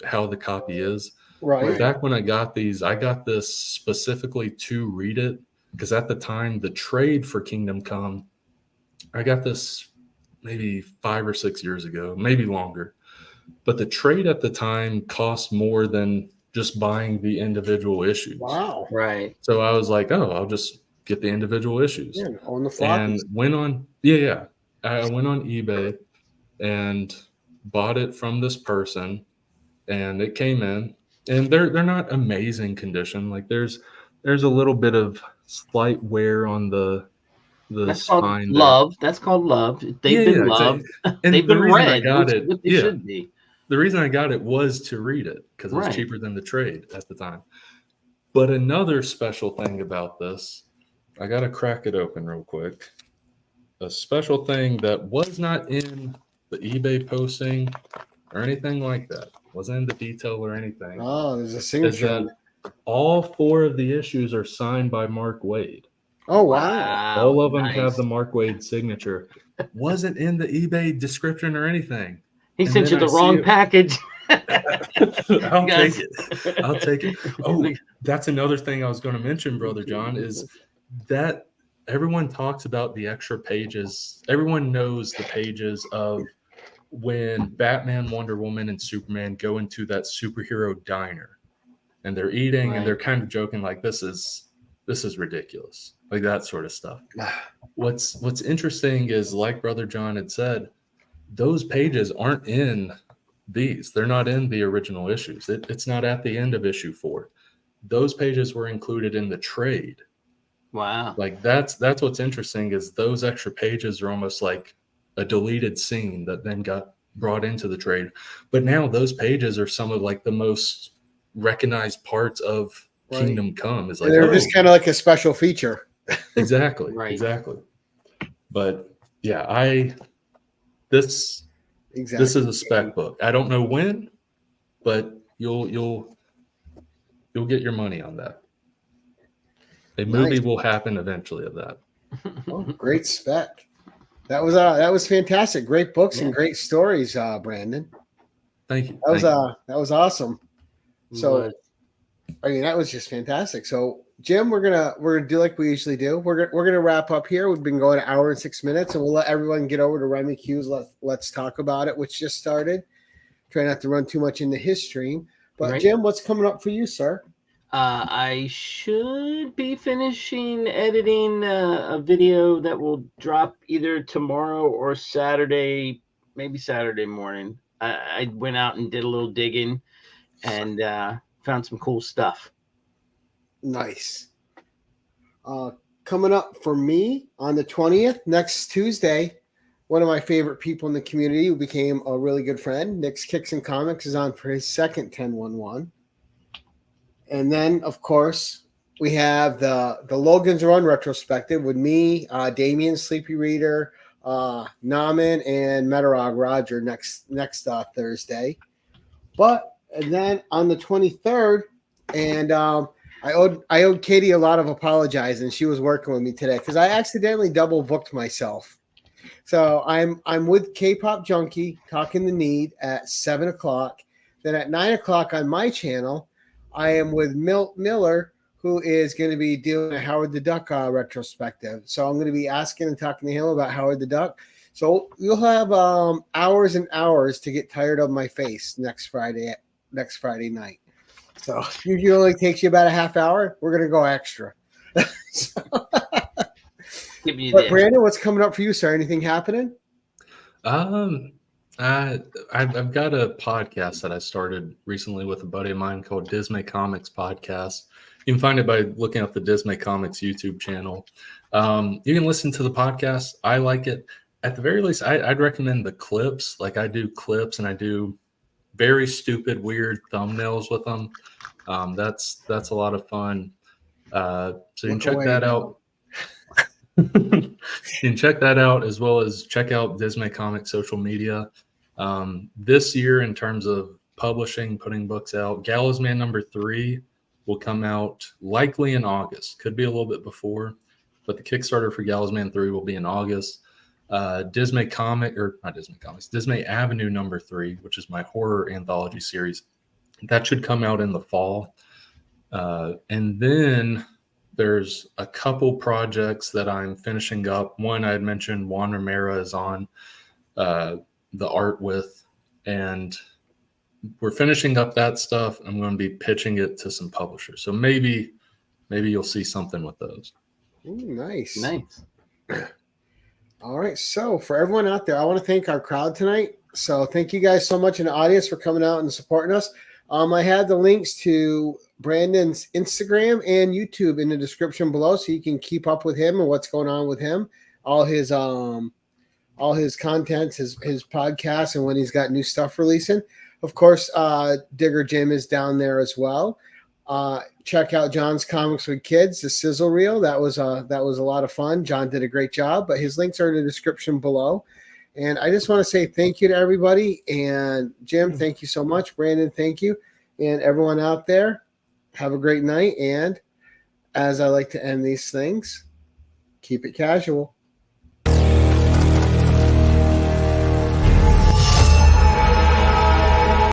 [SPEAKER 3] how the copy is.
[SPEAKER 1] Right.
[SPEAKER 3] Back when I got these, I got this specifically to read it because at the time, the trade for Kingdom Come, I got this maybe 5 or 6 years ago, maybe longer. But the trade at the time cost more than just buying the individual issues.
[SPEAKER 1] Wow.
[SPEAKER 2] Right.
[SPEAKER 3] So I was like, I'll just get the individual issues.
[SPEAKER 1] Yeah, on the flop.
[SPEAKER 3] And went on, I went on eBay and bought it from this person, and it came in, and they're not amazing condition. Like there's a little bit of slight wear on the
[SPEAKER 2] That's called
[SPEAKER 3] spine there.
[SPEAKER 2] love. That's called love. They've been loved.
[SPEAKER 3] exactly. And
[SPEAKER 2] They've
[SPEAKER 3] the
[SPEAKER 2] been
[SPEAKER 3] reason I
[SPEAKER 2] read.
[SPEAKER 3] got
[SPEAKER 2] Which
[SPEAKER 3] it,
[SPEAKER 2] what they
[SPEAKER 3] yeah.
[SPEAKER 2] should be.
[SPEAKER 3] The reason I got it was to read it because it was
[SPEAKER 2] Right.
[SPEAKER 3] cheaper than the trade at the time. But another special thing about this, I got to crack it open real quick. A special thing that was not in the eBay posting or anything like that, wasn't in the detail or anything,
[SPEAKER 1] Oh, there's a
[SPEAKER 3] is
[SPEAKER 1] signature. on
[SPEAKER 3] that
[SPEAKER 1] it.
[SPEAKER 3] all 4 of the issues are signed by Mark Wade.
[SPEAKER 1] Oh, wow.
[SPEAKER 3] All of them
[SPEAKER 2] nice.
[SPEAKER 3] have the Mark Wade signature. Wasn't in the eBay description or anything.
[SPEAKER 2] He
[SPEAKER 3] and
[SPEAKER 2] sent you
[SPEAKER 3] then
[SPEAKER 2] the
[SPEAKER 3] I see
[SPEAKER 2] wrong
[SPEAKER 3] it.
[SPEAKER 2] package.
[SPEAKER 3] I'll
[SPEAKER 2] Guys.
[SPEAKER 3] take it. I'll take it. Oh, that's another thing I was going to mention, Brother John, is that everyone talks about the extra pages. Everyone knows the pages of when Batman, Wonder Woman, and Superman go into that superhero diner and they're eating and they're kind of joking like this is ridiculous, like that sort of stuff. What's interesting is, like Brother John had said, those pages aren't in these. They're not in the original issues. It's not at the end of issue 4. Those pages were included in the trade.
[SPEAKER 2] Wow.
[SPEAKER 3] Like that's what's interesting is those extra pages are almost like a deleted scene that then got brought into the trade. But now those pages are some of like the most recognized parts of Kingdom Come. Is like
[SPEAKER 1] they're just kind of like a special feature.
[SPEAKER 3] Exactly.
[SPEAKER 2] Right.
[SPEAKER 3] Exactly. But yeah, this is a spec book. I don't know when, but you'll get your money on that. A movie will happen eventually of that.
[SPEAKER 1] Oh, great spec. That was fantastic. Great books and great stories, Brandon.
[SPEAKER 3] Thank you.
[SPEAKER 1] That was awesome. So, I mean, that was just fantastic. So, Jim, we're gonna do like we usually do. We're gonna wrap up here. We've been going an hour and 6 minutes, and we'll let everyone get over to Remy Q's Let's Talk About It, which just started. Try not to run too much into his stream. But Jim, what's coming up for you, sir?
[SPEAKER 2] I should be finishing editing a video that will drop either tomorrow or Saturday, maybe Saturday morning. I went out and did a little digging and found some cool stuff.
[SPEAKER 1] Nice. Coming up for me on the 20th, next Tuesday, one of my favorite people in the community who became a really good friend, Nick's Kicks and Comics, is on for his second 10-1-1. And then, of course, we have the Logan's Run retrospective with me, Damien, Sleepy Reader, Naman, and Metarog Roger next Thursday. And then on the 23rd, and I owed Katie a lot of apologizing. She was working with me today because I accidentally double booked myself. So I'm with K-Pop Junkie talking the need at 7:00. Then at 9:00 on my channel, I am with Milt Miller, who is going to be doing a Howard the Duck retrospective. So I'm going to be asking and talking to him about Howard the Duck. So you'll have hours and hours to get tired of my face next Friday night. So if it only takes you about a half hour, we're going to go extra. But Brandon, what's coming up for you, sir? Anything happening?
[SPEAKER 3] I've got a podcast that I started recently with a buddy of mine called Dismay Comics Podcast. You can find it by looking up the Dismay Comics YouTube channel. You can listen to the podcast. I like it. At the very least, I'd recommend the clips. Like I do clips and I do very stupid, weird thumbnails with them. That's a lot of fun. So you can check that out. You can check that out as well as check out Dismay Comics social media. This year, in terms of publishing, putting books out, Gallows Man #3 will come out likely in August. Could be a little bit before, but the Kickstarter for Gallows Man 3 will be in August. Dismay Avenue #3, which is my horror anthology series, that should come out in the fall. And then there's a couple projects that I'm finishing up. One I had mentioned, Juan Romero is on the art with, and we're finishing up that stuff. I'm going to be pitching it to some publishers. So maybe you'll see something with those.
[SPEAKER 1] Ooh, nice. All right. So for everyone out there, I want to thank our crowd tonight. So thank you guys so much in the audience for coming out and supporting us. I had the links to Brandon's Instagram and YouTube in the description below, so you can keep up with him and what's going on with him. All his contents, his podcasts, and when he's got new stuff releasing. Of course, Digger Jim is down there as well. Check out John's Comics with Kids, the sizzle reel. That was a lot of fun. John did a great job, but his links are in the description below. And I just want to say thank you to everybody. And Jim, thank you so much. Brandon, thank you. And everyone out there, have a great night. And as I like to end these things, keep it casual.